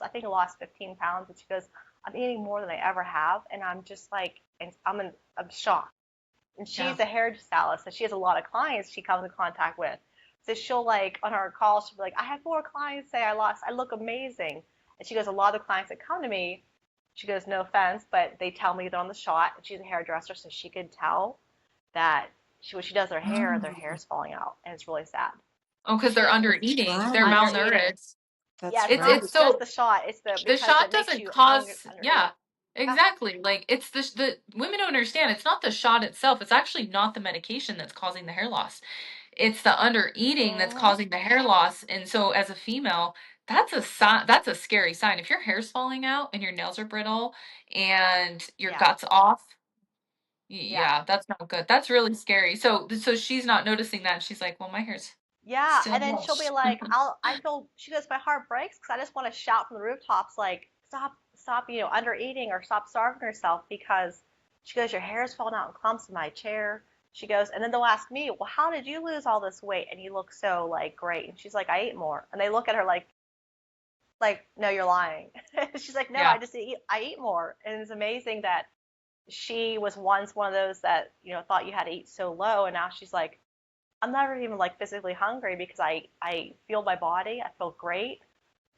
I think, lost 15 pounds, and she goes, I'm eating more than I ever have. And I'm just like, and I'm shocked. And Yeah. she's a hairstylist, so she has a lot of clients she comes in contact with. So she'll like on her calls, she'll be like, I had 4 clients say I look amazing. And she goes, a lot of the clients that come to me, she goes, no offense, but they tell me they're on the shot. And she's a hairdresser, so she could tell that when she does their Oh, hair's falling out, and it's really sad. Oh, And because she they're goes, under that's eating. They're right. under eating. malnourished. Yeah, That's it's It's not right. it's just so the shot; it's the because it shot makes doesn't you cause, under yeah, eat. Yeah. exactly. Like it's the women don't understand. It's not the shot itself. It's actually not the medication that's causing the hair loss. It's the under eating that's Mhm. causing the hair loss. And so as a female, that's a sign, that's a scary sign. If your hair's falling out and your nails are brittle and your Yeah. gut's off, Yeah. yeah, that's not good. That's really scary. So she's not noticing that. She's like, well, my hair's Yeah, still and then she'll be lush. like, I feel, she goes, my heart breaks because I just want to shout from the rooftops, like, stop, under eating or stop starving yourself because she goes, your hair's falling out in clumps in my chair. She goes, and then they'll ask me, well, how did you lose all this weight? And you look so like great. And she's like, I ate more. And they look at her like, no, you're lying. She's like, no, Yeah. I eat more. And it's amazing that she was once one of those that, thought you had to eat so low. And now she's like, I'm never even like physically hungry because I feel my body. I feel great.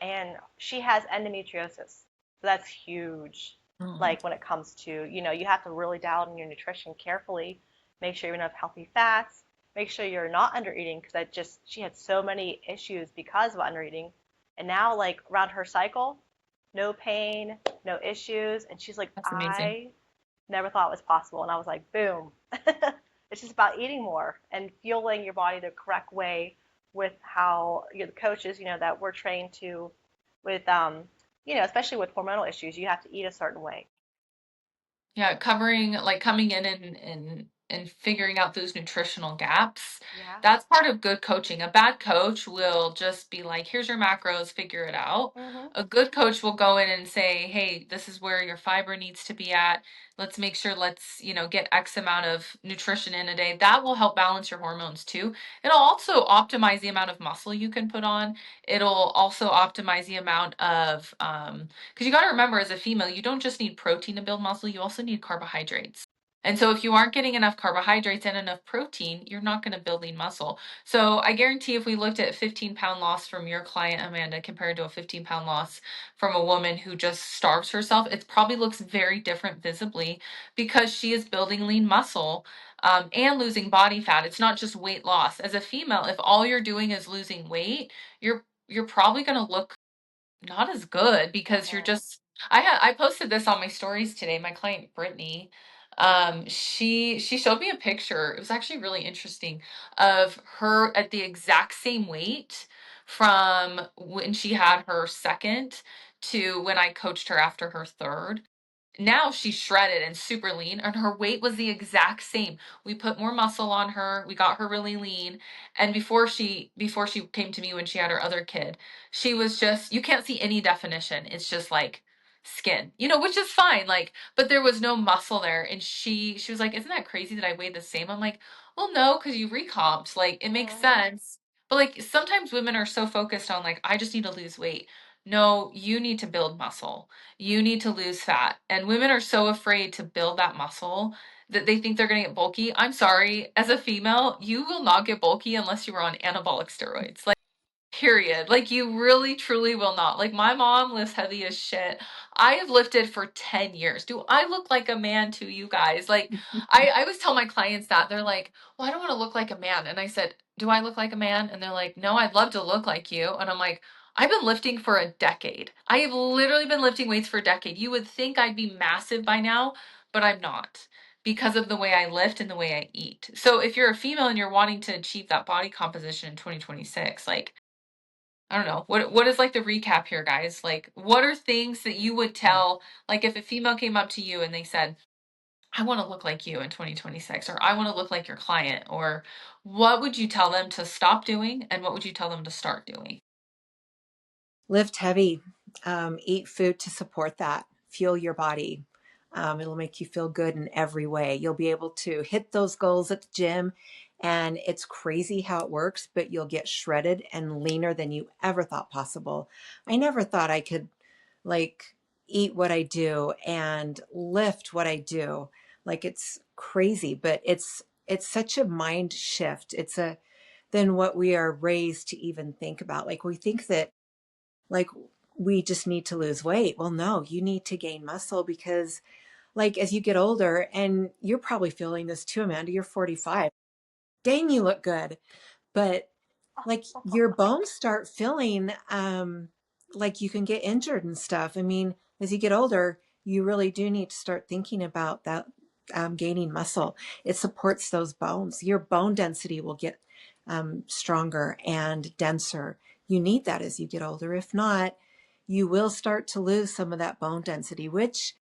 And she has endometriosis. So that's huge. Oh, Like when it comes to, you have to really dial in your nutrition carefully. Make sure you have healthy fats. Make sure you're not under eating because she had so many issues because of under eating. And now, like around her cycle, no pain, no issues. And she's like, That's amazing. I never thought it was possible. And I was like, boom. It's just about eating more and fueling your body the correct way with how the coaches, that we're trained to with, especially with hormonal issues, you have to eat a certain way. Yeah, covering like coming in and figuring out those nutritional gaps. Yeah. That's part of good coaching. A bad coach will just be like, here's your macros, figure it out. Mhm. A good coach will go in and say, hey, this is where your fiber needs to be at. Let's make sure get X amount of nutrition in a day. That will help balance your hormones too. It'll also optimize the amount of muscle you can put on. It'll also optimize the amount of because you got to remember, as a female, you don't just need protein to build muscle, you also need carbohydrates. And so if you aren't getting enough carbohydrates and enough protein, you're not going to build lean muscle. So I guarantee if we looked at 15-pound loss from your client, Amanda, compared to a 15-pound loss from a woman who just starves herself, it probably looks very different visibly because she is building lean muscle and losing body fat. It's not just weight loss. As a female, if all you're doing is losing weight, you're probably going to look not as good because you're Mhm. just I posted this on my stories today. My client Brittany, she showed me a picture. It was actually really interesting of her at the exact same weight from when she had her second to when I coached her after her third. Now she's shredded and super lean, and her weight was the exact same. We put more muscle on her, we got her really lean, and before she came to me when she had her other kid, she was just, you can't see any definition. It's just like skin, which is fine, like, but there was no muscle there. And she was like, isn't that crazy that I weighed the same? I'm like, well, no, because you recomped, like it makes Mhm. sense. But like sometimes women are so focused on like, I just need to lose weight. No, you need to build muscle, you need to lose fat. And women are so afraid to build that muscle that they think they're going to get bulky. I'm sorry, as a female, you will not get bulky unless you are on anabolic steroids. Like, period. Like, you really, truly will not. Like, my mom lifts heavy as shit. I have lifted for 10 years. Do I look like a man to you guys? Like, I always tell my clients that. They're like, well, I don't want to look like a man. And I said, do I look like a man? And they're like, no, I'd love to look like you. And I'm like, I've been lifting for a decade. I have literally been lifting weights for a decade. You would think I'd be massive by now, but I'm not because of the way I lift and the way I eat. So if you're a female and you're wanting to achieve that body composition in 2026, like, I don't know. What is like the recap here, guys? Like, what are things that you would tell, like if a female came up to you and they said, I want to look like you in 2026, or I want to look like your client, or what would you tell them to stop doing and what would you tell them to start doing? Lift heavy, eat food to support that, fuel your body. It'll make you feel good in every way. You'll be able to hit those goals at the gym, and it's crazy how it works, but you'll get shredded and leaner than you ever thought possible. I never thought I could like eat what I do and lift what I do. Like it's crazy, but it's such a mind shift. It's a than what we are raised to even think about. Like we think that like we just need to lose weight. Well, no, you need to gain muscle because like as you get older, and you're probably feeling this too, Amanda, you're 45. Dang, you look good. But like your bones start feeling like you can get injured and stuff. I mean, as you get older, you really do need to start thinking about that, gaining muscle. It supports those bones. Your bone density will get stronger and denser. You need that as you get older. If not, you will start to lose some of that bone density, which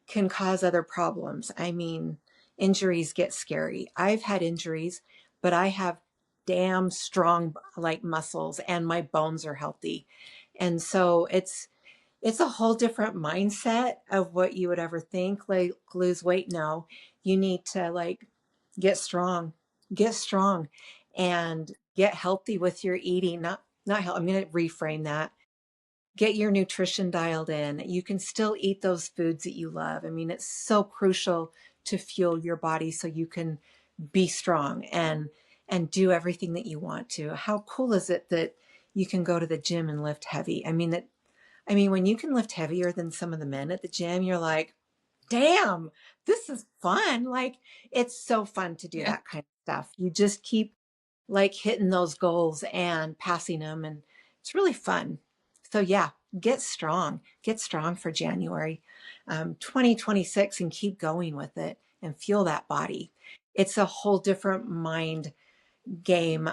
can cause other problems. I mean, injuries get scary. I've had injuries, but I have damn strong like muscles and my bones are healthy. And so it's a whole different mindset of what you would ever think like lose weight. No, you need to like get strong, get strong and get healthy with your eating. Not health. I'm going to reframe that. Get your nutrition dialed in. You can still eat those foods that you love. I mean, it's so crucial to fuel your body so you can be strong and do everything that you want to. How cool is it that you can go to the gym and lift heavy? I mean when you can lift heavier than some of the men at the gym, you're like, "Damn, this is fun." Like it's so fun to do Yeah. that kind of stuff. You just keep like hitting those goals and passing them and it's really fun. So yeah, get strong for January 2026 and keep going with it and fuel that body. It's a whole different mind game.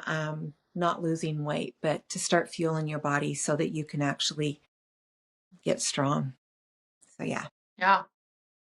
not losing weight, but to start fueling your body so that you can actually get strong. So yeah. Yeah.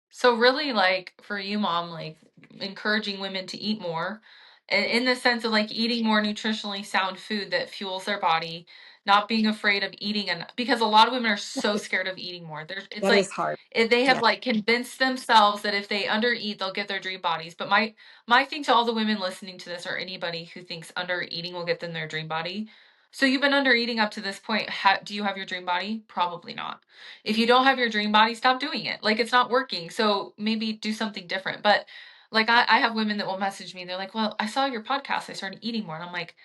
So really, like for you, mom, like encouraging women to eat more, and in the sense of like eating more nutritionally sound food that fuels their body, not being afraid of eating, and because a lot of women are so scared of eating more. There's, it's That is like hard. they have Yeah. like convinced themselves that if they undereat, they'll get their dream bodies. But my thing to all the women listening to this, or anybody who thinks under eating will get them their dream body. So you've been under eating up to this point. Do you have your dream body? Probably not. If you don't have your dream body, stop doing it. Like it's not working. So maybe do something different. But like I have women that will message me. They're like, well, I saw your podcast. I started eating more. And I'm like,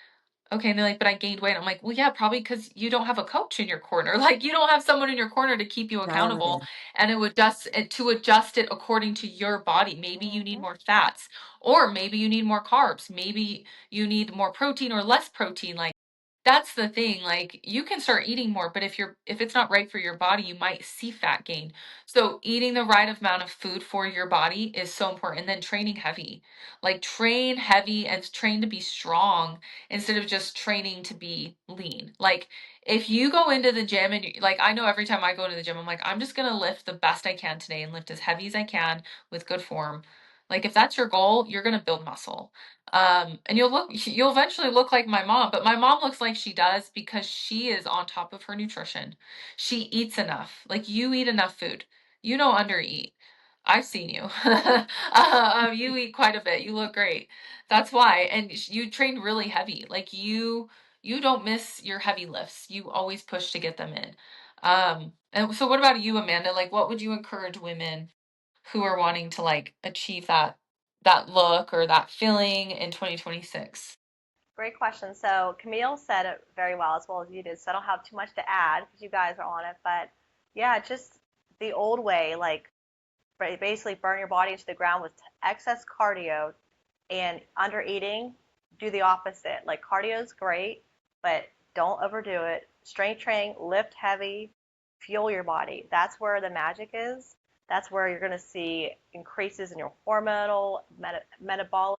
okay. And they're like, but I gained weight. I'm like, well, yeah, probably because you don't have a coach in your corner. Like you don't have someone in your corner to keep you Dial it accountable in. and it would just to adjust it according to your body. Maybe you need Hmm. more fats, or maybe you need more carbs. Maybe you need more protein or less protein. Like that's the thing, like, you can start eating more, but if it's not right for your body, you might see fat gain. So, eating the right amount of food for your body is so important, and then training heavy. Like, train heavy and train to be strong instead of just training to be lean. Like, if you go into the gym and like, I know every time I go to the gym, I'm like, "I'm just gonna lift the best I can today and lift as heavy as I can with good form." Like, if that's your goal, you're gonna build muscle. And you'll eventually look like my mom, but my mom looks like she does because she is on top of her nutrition. She eats enough. Like you eat enough food. You don't undereat. I've seen you. You eat quite a bit. You look great. That's why. And you train really heavy. Like you don't miss your heavy lifts. You always push to get them in. And so what about you, Amanda? Like what would you encourage women who are wanting to like achieve that look or that feeling in 2026? Great question. So Camille said it very well as you did. So I don't have too much to add because you guys are on it. But yeah, just the old way, like basically burn your body into the ground with excess cardio and under eating. Do the opposite. Like cardio is great, but don't overdo it. Strength training, lift heavy, fuel your body. That's where the magic is. That's where you're going to see increases in your hormonal, metabolic,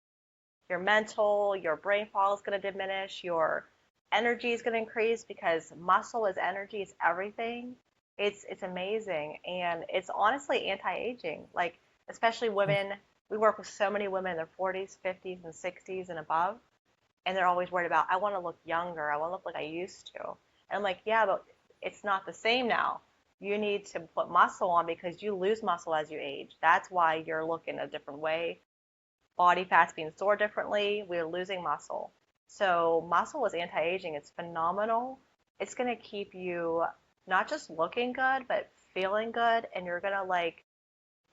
your mental, your brain fog is going to diminish, your energy is going to increase because muscle is energy, it's everything. It's amazing, and it's honestly anti-aging. Like especially women, we work with so many women in their 40s, 50s, and 60s and above, and they're always worried about I want to look younger, I want to look like I used to. And I'm like, yeah, but it's not the same now. You need to put muscle on because you lose muscle as you age. That's why you're looking a different way, body fat's being stored differently, we're losing muscle. So muscle is anti-aging. It's phenomenal. It's going to keep you not just looking good, but feeling good. And you're going to like,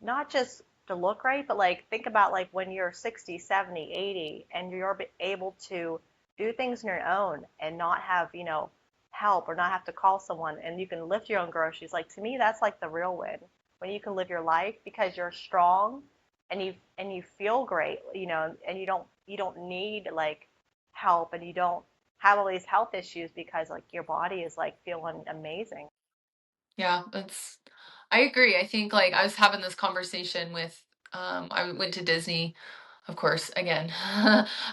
not just to look great, but like think about like when you're 60, 70, 80, and you're able to do things on your own and not have, help or not have to call someone and you can lift your own groceries. Like to me, that's like the real win when you can live your life because you're strong and you feel great, and you don't need like help and you don't have all these health issues because like your body is like feeling amazing. Yeah, I agree. I think like I was having this conversation with I went to Disney, of course, again.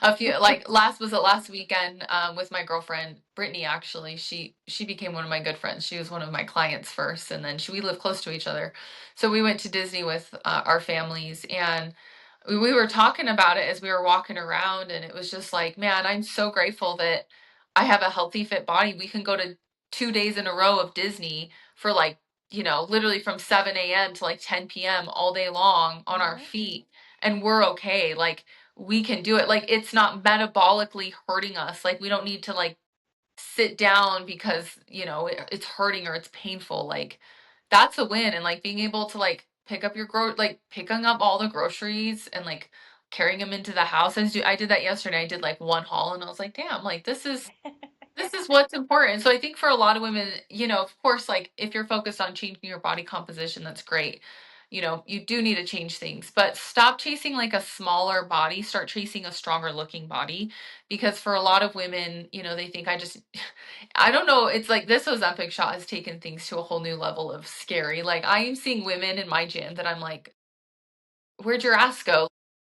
A few like last weekend with my girlfriend Brittany actually. She became one of my good friends. She was one of my clients first and then we live close to each other. So we went to Disney with our families and we were talking about it as we were walking around and it was just like, man, I'm so grateful that I have a healthy fit body. We can go to 2 days in a row of Disney for like, literally from 7 a.m. to like 10 p.m. all day long on our Hmm. feet and we're okay. Like we can do it. Like it's not metabolically hurting us. Like we don't need to like sit down because it's hurting or it's painful. Like that's a win. And like being able to like pick up like picking up all the groceries and like carrying them into the house. I did that yesterday. I did like one haul and I was like, damn, like this is what's important. So I think for a lot of women, of course, like if you're focused on changing your body composition, that's great. You do need to change things, but stop chasing like a smaller body, start chasing a stronger looking body. Because for a lot of women, they think I don't know, it's like this Ozempic shot has taken things to a whole new level of scary. Like I am seeing women in my gym that I'm like, where'd your ass go?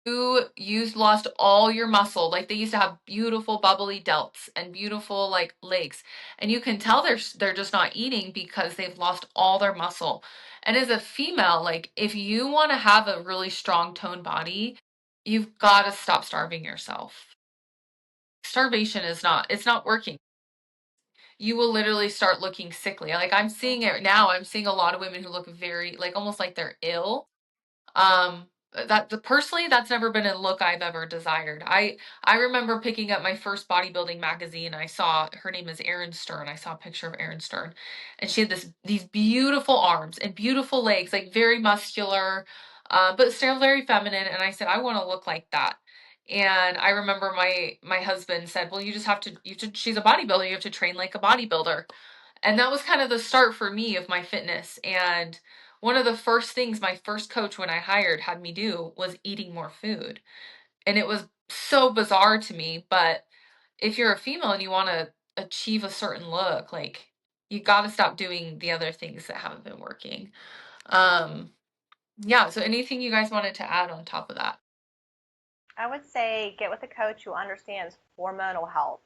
you lost all your muscle. Like they used to have beautiful bubbly delts and beautiful like legs, and you can tell they're just not eating because they've lost all their muscle. And as a female, like if you want to have a really strong toned body, you've got to stop starving yourself. Starvation is not, it's not working. You will literally start looking sickly. Like I'm seeing it now. I'm seeing a lot of women who look very like almost like they're ill. Personally, that's never been a look I've ever desired. I remember picking up my first bodybuilding magazine. I saw her name is Erin Stern. I saw a picture of Erin Stern, and she had these beautiful arms and beautiful legs, like very muscular, but still very feminine. And I said, I want to look like that. And I remember my husband said, well, she's a bodybuilder. You have to train like a bodybuilder. And that was kind of the start for me of my fitness. And one of the first things my first coach when I hired had me do was eating more food. And it was so bizarre to me, but if you're a female and you want to achieve a certain look, like you got to stop doing the other things that haven't been working. Um yeah, so anything you guys wanted to add on top of that? I would say get with a coach who understands hormonal health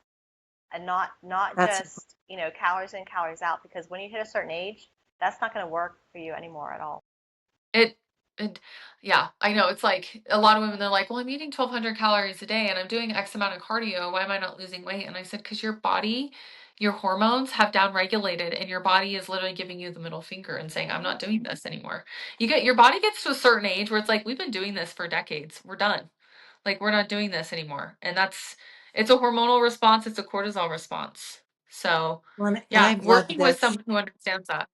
and not That's just, calories in, calories out, because when you hit a certain age, that's not going to work for you anymore at all. It, it, yeah, I know. It's like a lot of women, they're like, well, I'm eating 1,200 calories a day and I'm doing X amount of cardio. Why am I not losing weight? And I said, because your body, your hormones have downregulated and your body is literally giving you the middle finger and saying, I'm not doing this anymore. Your body gets to a certain age where it's like, we've been doing this for decades. We're done. Like, we're not doing this anymore. And it's a hormonal response. It's a cortisol response. So one, and yeah, I've loved working with this. someone who understands that.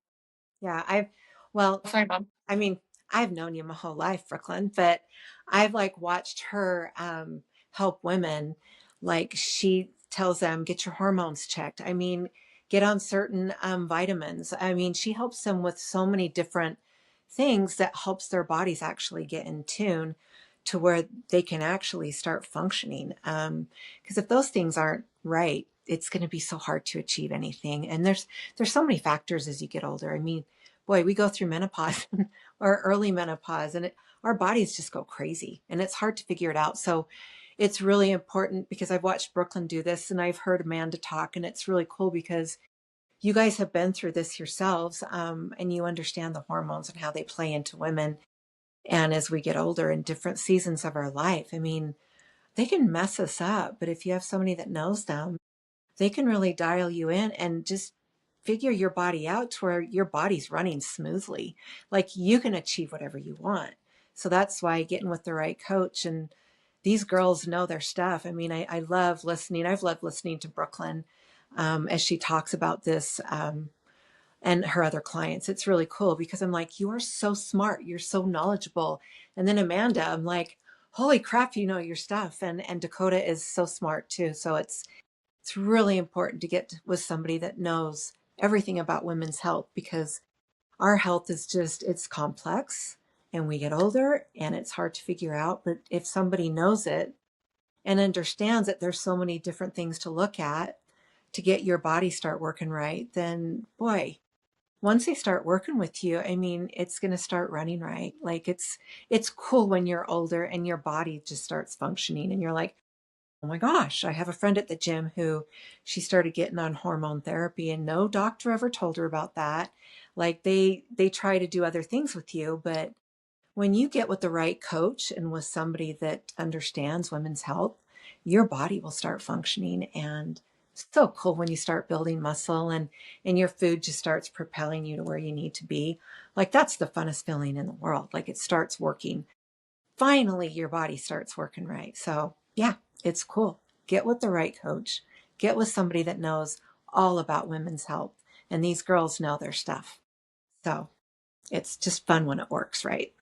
Yeah, well, Sorry, mom. I mean, I've known you my whole life, Brooklyn, but I've like watched her help women. Like she tells them, get your hormones checked. I mean, get on certain vitamins. I mean, she helps them with so many different things that helps their bodies actually get in tune to where they can actually start functioning. Because if those things aren't right, it's going to be so hard to achieve anything. And there's so many factors as you get older. I mean, boy, we go through menopause or early menopause, and our bodies just go crazy, and it's hard to figure it out. So it's really important because I've watched Brooklyn do this, and I've heard Amanda talk, and it's really cool because you guys have been through this yourselves, and you understand the hormones and how they play into women. And as we get older in different seasons of our life, I mean, they can mess us up, but if you have somebody that knows them, they can really dial you in and just figure your body out to where your body's running smoothly. Like you can achieve whatever you want. So that's why getting with the right coach, and these girls know their stuff. I mean, I love listening. I've loved listening to Brooklyn as she talks about this and her other clients. It's really cool because I'm like, you are so smart. You're so knowledgeable. And then Amanda, I'm like, holy crap, you know your stuff. And Dakota is so smart too. So it's really important to get with somebody that knows everything about women's health because our health is just, it's complex and we get older and it's hard to figure out. But if somebody knows it and understands that there's so many different things to look at to get your body start working right, then boy, once they start working with you, I mean, it's going to start running right. Like it's cool when you're older and your body just starts functioning and you're like, oh my gosh, I have a friend at the gym who she started getting on hormone therapy and no doctor ever told her about that. Like they try to do other things with you, but when you get with the right coach and with somebody that understands women's health, your body will start functioning and it's so cool when you start building muscle and your food just starts propelling you to where you need to be. Like that's the funnest feeling in the world. Like it starts working, finally your body starts working right. So yeah, it's cool. Get with the right coach. Get with somebody that knows all about women's health. And these girls know their stuff. So it's just fun when it works, right?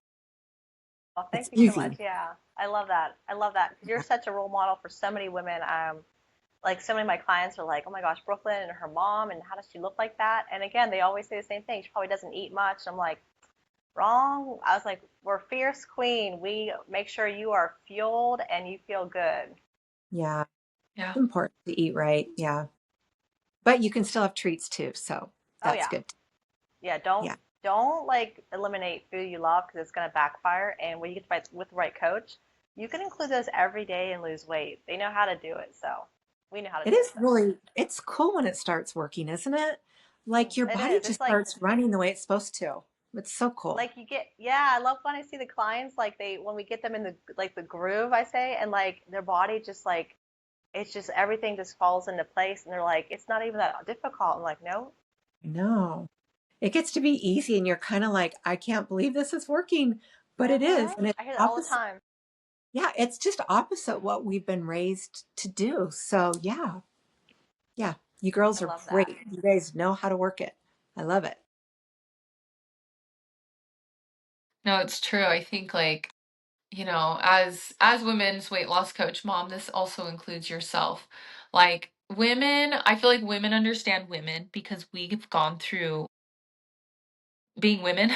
Well, It's thank you so much. easy. Yeah, I love that. I love that because you're such a role model for so many women. Like so many of my clients are like, oh my gosh, Brooklyn and her mom, and how does she look like that? And again, they always say the same thing. She probably doesn't eat much. I'm like, wrong. I was like, we're fierce queen. We make sure you are fueled and you feel good. Yeah. Yeah. It's important to eat right. Yeah. But you can still have treats too. So Oh that's yeah, good. yeah. Don't Yeah. don't like eliminate food you love because it's gonna backfire. And when you get with the right coach, You can include those every day and lose weight. They know how to do it, so we know how to It do it is though. really, it's cool when it starts working, isn't it? Like your It body is. It's just like starts running the way it's supposed to. It's so cool. like you get yeah, I love when I see the clients like they when we get them in the like the groove I say and like their body just like it's just everything just falls into place and they're like it's not even that difficult. I'm like, no. No, it gets to be easy and you're kind of like, I can't believe this is working, but it is. And it's I hear that all the opposite. time. Yeah, it's just opposite what we've been raised to do. So yeah, yeah, you I girls are love that. great. You guys know how to work it. I love it. No, it's true. I think like, as women's weight loss coach, mom, this also includes yourself. Like women, I feel like women understand women because we've gone through being women.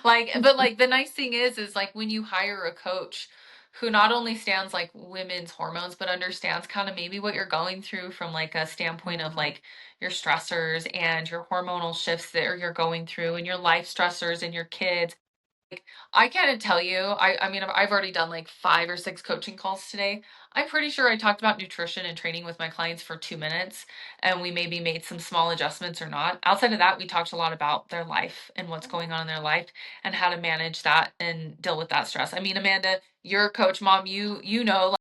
Like, but like the nice thing is like when you hire a coach who not only stands like women's hormones, but understands kind of maybe what you're going through from like a standpoint of Mhm. like your stressors and your hormonal shifts that you're going through and your life stressors and your kids. I can't tell you. I mean, I've already done like 5 or 6 coaching calls today. I'm pretty sure I talked about nutrition and training with my clients for 2 minutes, and we maybe made some small adjustments or not. Outside of that, we talked a lot about their life and what's Hmm. going on in their life and how to manage that and deal with that stress. I mean, Amanda, you're a coach, mom. You know,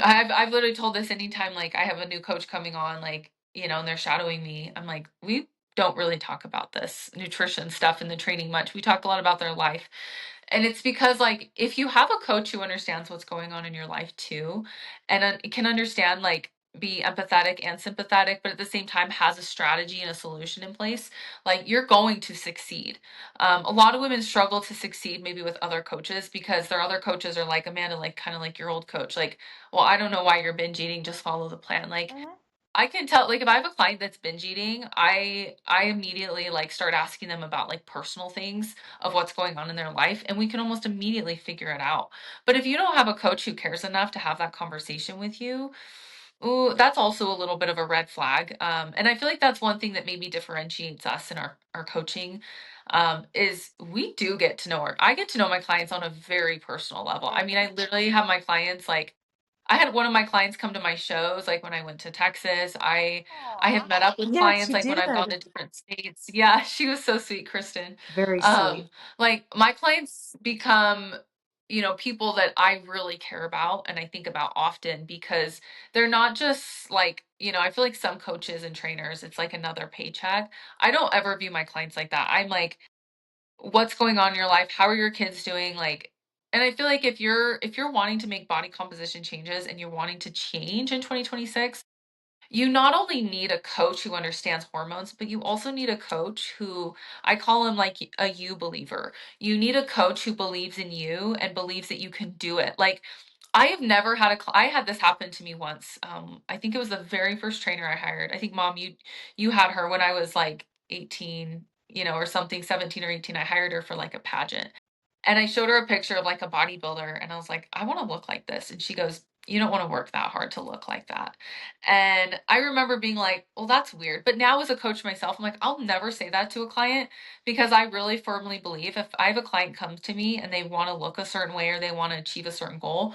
I've literally told this anytime like I have a new coach coming on, like, and they're shadowing me. I'm like, we don't really talk about this nutrition stuff in the training much. We talk a lot about their life. And it's because like if you have a coach who understands what's going on in your life too, and can understand like be empathetic and sympathetic, but at the same time has a strategy and a solution in place, like you're going to succeed. A lot of women struggle to succeed maybe with other coaches because their other coaches are like Amanda, like kind of like your old coach, like, well, I don't know why you're binge eating, just follow the plan. Like Hmm. I can tell, like, if I have a client that's binge eating, I immediately like start asking them about like personal things of what's going on in their life, and we can almost immediately figure it out. But if you don't have a coach who cares enough to have that conversation with you, ooh, that's also a little bit of a red flag. And I feel like that's one thing that maybe differentiates us in our coaching, is we do get to know I get to know my clients on a very personal level. I mean, Hmm. I literally have my clients like I had one of my clients come to my shows, like when I went to Texas. I have Aw. met up with Yes, clients you like when I've gone did. to different states. Yeah, she was so sweet, Kristen. Very sweet. Um, like my clients become, people that I really care about and I think about often because they're not just like, I feel like some coaches and trainers, it's like another paycheck. I don't ever view my clients like that. I'm like, what's going on in your life? How are your kids doing? Like, and I feel like if you're wanting to make body composition changes and you're wanting to change in 2026, you not only need a coach who understands hormones, but you also need a coach who I call him like a you believer. You need a coach who believes in you and believes that you can do it. Like I have never had I had this happen to me once. I think it was the very first trainer I hired. I think mom, you had her when I was like 18, or something, 17 or 18. I hired her for like a pageant. And I showed her a picture of like a bodybuilder and I was like, I want to look like this. And she goes, you don't want to work that hard to look like that. And I remember being like, well, that's weird. But now as a coach myself, I'm like, I'll never say that to a client because I really firmly believe if I have a client come to me and they want to look a certain way or they want to achieve a certain goal,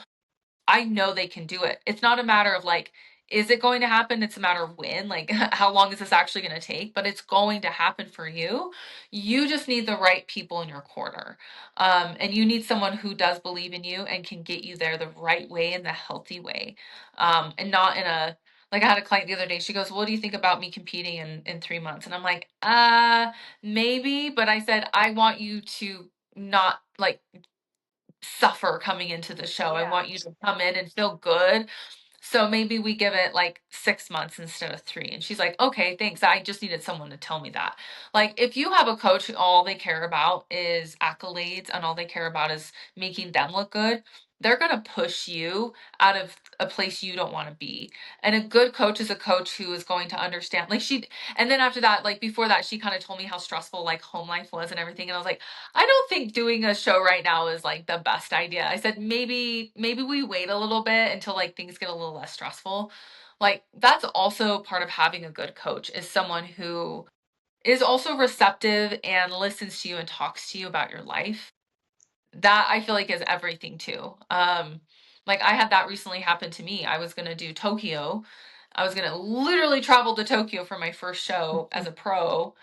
I know they can do it. It's not a matter of like, is it going to happen? It's a matter of when, like, how long is this actually going to take? But it's going to happen for you. You just need the right people in your corner. And you need someone who does believe in you and can get you there the right way and the healthy way. And not in a, like I had a client the other day. She goes, "What do you think about me competing in 3 months?" And I'm like, maybe. But I said, I want you to not like suffer coming into the show. I Yeah. want you to come in and feel good. So maybe we give it like 6 months instead of 3. And she's like, okay, thanks. I just needed someone to tell me that. Like, if you have a coach who all they care about is accolades and all they care about is making them look good, they're going to push you out of a place you don't want to be. And a good coach is a coach who is going to understand. And then after that, like before that, she kind of told me how stressful like home life was and everything. And I was like, I don't think doing a show right now is like the best idea. I said maybe we wait a little bit until like things get a little less stressful. Like that's also part of having a good coach is someone who is also receptive and listens to you and talks to you about your life. that I feel like is everything too. Like I had that recently happen to me. I was going to do Tokyo. I was going to literally travel to Tokyo for my first show as a pro.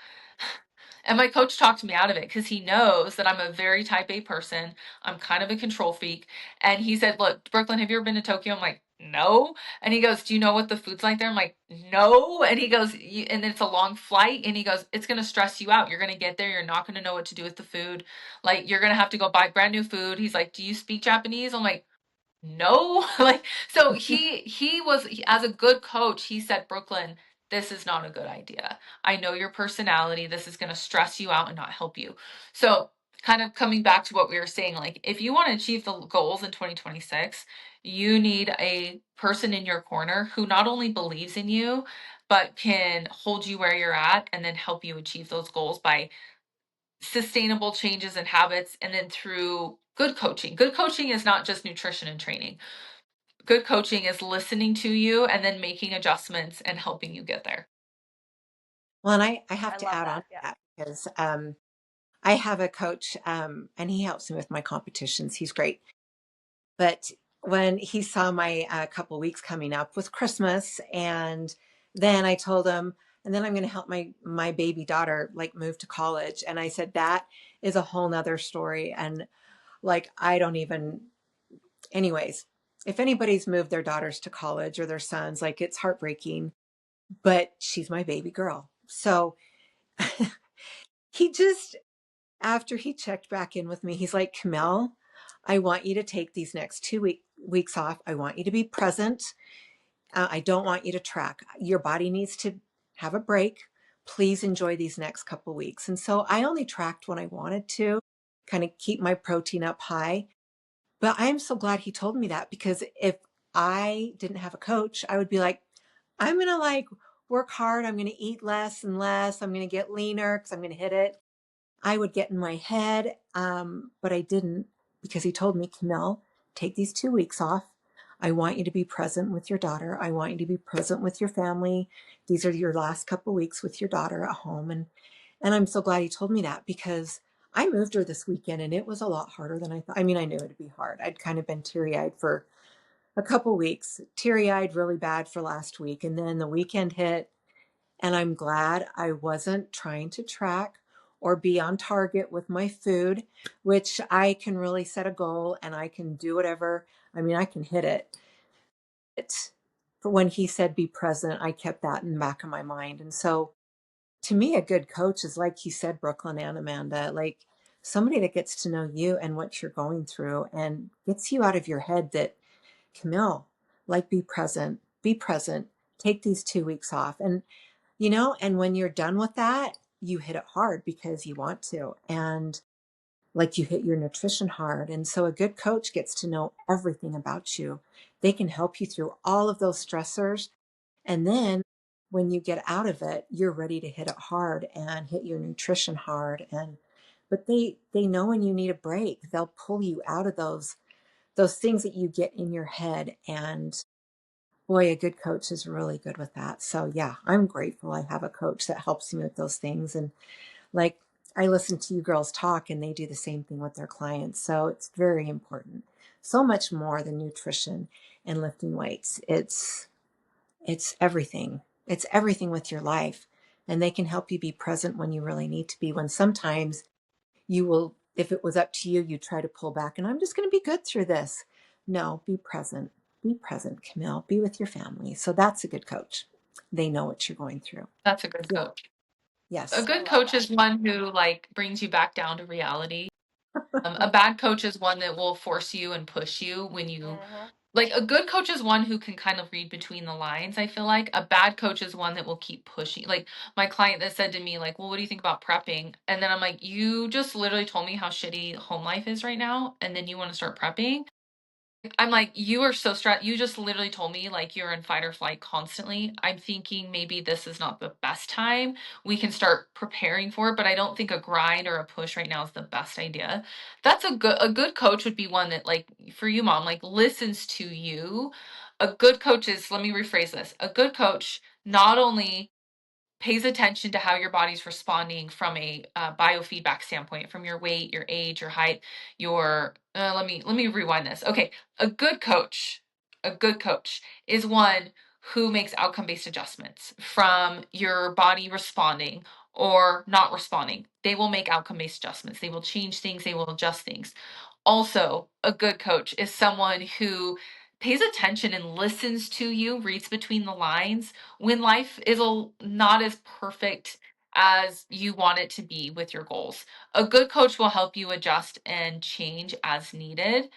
And my coach talked me out of it because he knows that I'm a very type A person. I'm kind of a control freak. And he said, look, Brooklyn, have you ever been to Tokyo? I'm like, no. And he goes, do you know what the food's like there? I'm like, no. And he goes, and it's a long flight. And he goes, it's going to stress you out. You're going to get there. You're not going to know what to do with the food. Like, you're going to have to go buy brand new food. He's like, do you speak Japanese? I'm like, no. Like, so as a good coach, he said, Brooklyn, this is not a good idea. I know your personality. This is going to stress you out and not help you. So kind of coming back to what we were saying, like if you want to achieve the goals in 2026, you need a person in your corner who not only believes in you, but can hold you where you're at and then help you achieve those goals by sustainable changes in habits, and then through good coaching. Good coaching is not just nutrition and training. Good coaching is listening to you and then making adjustments and helping you get there. Well, and I have I to love add on that. to Yeah. that because I have a coach and he helps me with my competitions. He's great. But when he saw my couple weeks coming up with Christmas, and then I told him, and then I'm going to help my baby daughter like move to college. And I said, that is a whole nother story. And like, I don't even, anyways, if anybody's moved their daughters to college or their sons, like it's heartbreaking, but she's my baby girl. So he just, after he checked back in with me, he's like, Camille, I want you to take these next weeks off. I want you to be present. I don't want you to track. Your body needs to have a break. Please enjoy these next couple weeks. And so I only tracked when I wanted to, kind of keep my protein up high. But I'm so glad he told me that, because if I didn't have a coach, I would be like, I'm going to like work hard. I'm going to eat less and less. I'm going to get leaner because I'm going to hit it. I would get in my head, but I didn't, because he told me, Camille, take these 2 weeks off. I want you to be present with your daughter. I want you to be present with your family. These are your last couple weeks with your daughter at home. And I'm so glad he told me that, because I moved her this weekend and it was a lot harder than I thought. I mean, I knew it'd be hard. I'd kind of been teary-eyed for a couple weeks, teary-eyed really bad for last week. And then the weekend hit, and I'm glad I wasn't trying to track or be on target with my food, which I can really set a goal and I can do whatever. I mean, I can hit it. But when he said be present, I kept that in the back of my mind. And so to me, a good coach is, like you said, Brooklyn and Amanda, like somebody that gets to know you and what you're going through and gets you out of your head that, Camille, like be present, take these 2 weeks off. And when you're done with that, you hit it hard because you want to. And like you hit your nutrition hard. And so a good coach gets to know everything about you. They can help you through all of those stressors. And then when you get out of it, you're ready to hit it hard and hit your nutrition hard. But they know when you need a break. They'll pull you out of those things that you get in your head. And boy, a good coach is really good with that. So yeah, I'm grateful I have a coach that helps me with those things. And like, I listen to you girls talk and they do the same thing with their clients. So it's very important. So much more than nutrition and lifting weights. It's everything. It's everything with your life. And they can help you be present when you really need to be, when sometimes you will, if it was up to you, you try to pull back and I'm just going to be good through this. No, be present. Be present, Camille. Be with your family. So that's a good coach. They know what you're going through. That's a good Yeah. coach. A Yes. I good love coach that. is one who like brings you back down to reality. A bad coach is one that will force you and push you when you Hmm. like a good coach is one who can kind of read between the lines. I feel like a bad coach is one that will keep pushing. Like my client that said to me, like, well, what do you think about prepping? And then I'm like, you just literally told me how shitty home life is right now, and then you want to start prepping. I'm like, you are so stressed. You just literally told me like you're in fight or flight constantly. I'm thinking maybe this is not the best time. We can start preparing for it, but I don't think a grind or a push right now is the best idea. That's a good coach would be one that like for you, mom, like listens to you. A good coach is, let me rephrase this. A good coach not only pays attention to how your body's responding from a biofeedback standpoint, from your weight, your age, your height, your let me rewind this. Okay, a good coach, a good coach is one who makes outcome-based adjustments from your body responding or not responding. They will make outcome-based adjustments. They will change things, they will adjust things. Also, a good coach is someone who pays attention and listens to you, reads between the lines when life is not as perfect as you want it to be with your goals. A good coach will help you adjust and change as needed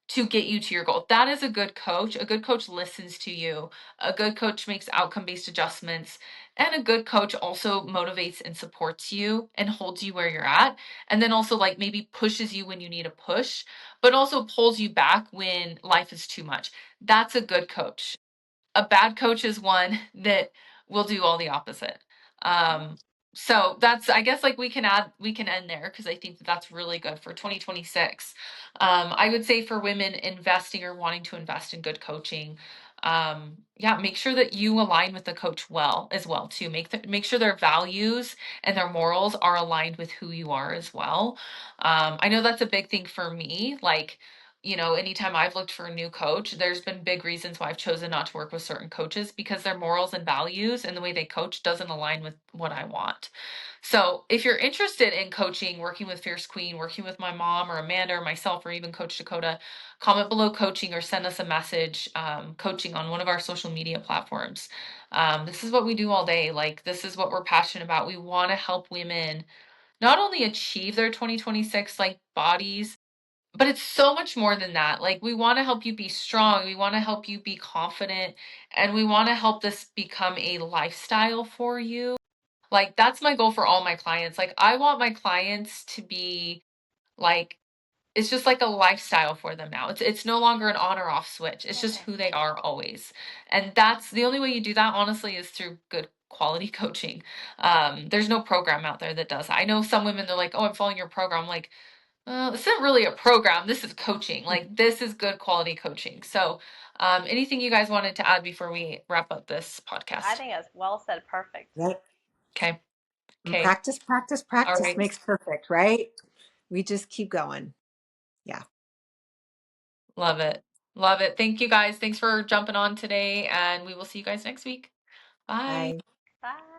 to get you to your goal. That is a good coach. A good coach listens to you. A good coach makes outcome-based adjustments. And a good coach also motivates and supports you and holds you where you're at. And then also, like, maybe pushes you when you need a push, but also pulls you back when life is too much. That's a good coach. A bad coach is one that will do all the opposite. Um, so that's, I guess, like, we can end there because I think that that's really good for 2026. I would say for women investing or wanting to invest in good coaching, yeah, make sure that you align with the coach well as well too. Make sure their values and their morals are aligned with who you are as well. I know that's a big thing for me. Like, anytime I've looked for a new coach, there's been big reasons why I've chosen not to work with certain coaches because their morals and values and the way they coach doesn't align with what I want. So if you're interested in coaching, working with Fierce Queen, working with my mom or Amanda or myself or even Coach Dakota, comment below coaching or send us a message, coaching on one of our social media platforms. This is what we do all day. Like, this is what we're passionate about. We want to help women not only achieve their 2026 like bodies, but it's so much more than that. Like, we want to help you be strong. We want to help you be confident. And we want to help this become a lifestyle for you. Like, that's my goal for all my clients. Like, I want my clients to be like, it's just like a lifestyle for them now. It's no longer an on or off switch. It's just who they are always. And that's the only way you do that, honestly, is through good quality coaching. There's no program out there that does that. I know some women, they're like, oh, I'm following your program. I'm like, this isn't really a program. This is coaching. Like, this is good quality coaching. So, anything you guys wanted to add before we wrap up this I podcast? think it's well said. Perfect. Right. Okay. And Okay. practice, practice, All practice right. makes perfect, right? We just keep going. Yeah. Love it. Love it. Thank you guys. Thanks for jumping on today, and we will see you guys next week. Bye. Bye. Bye.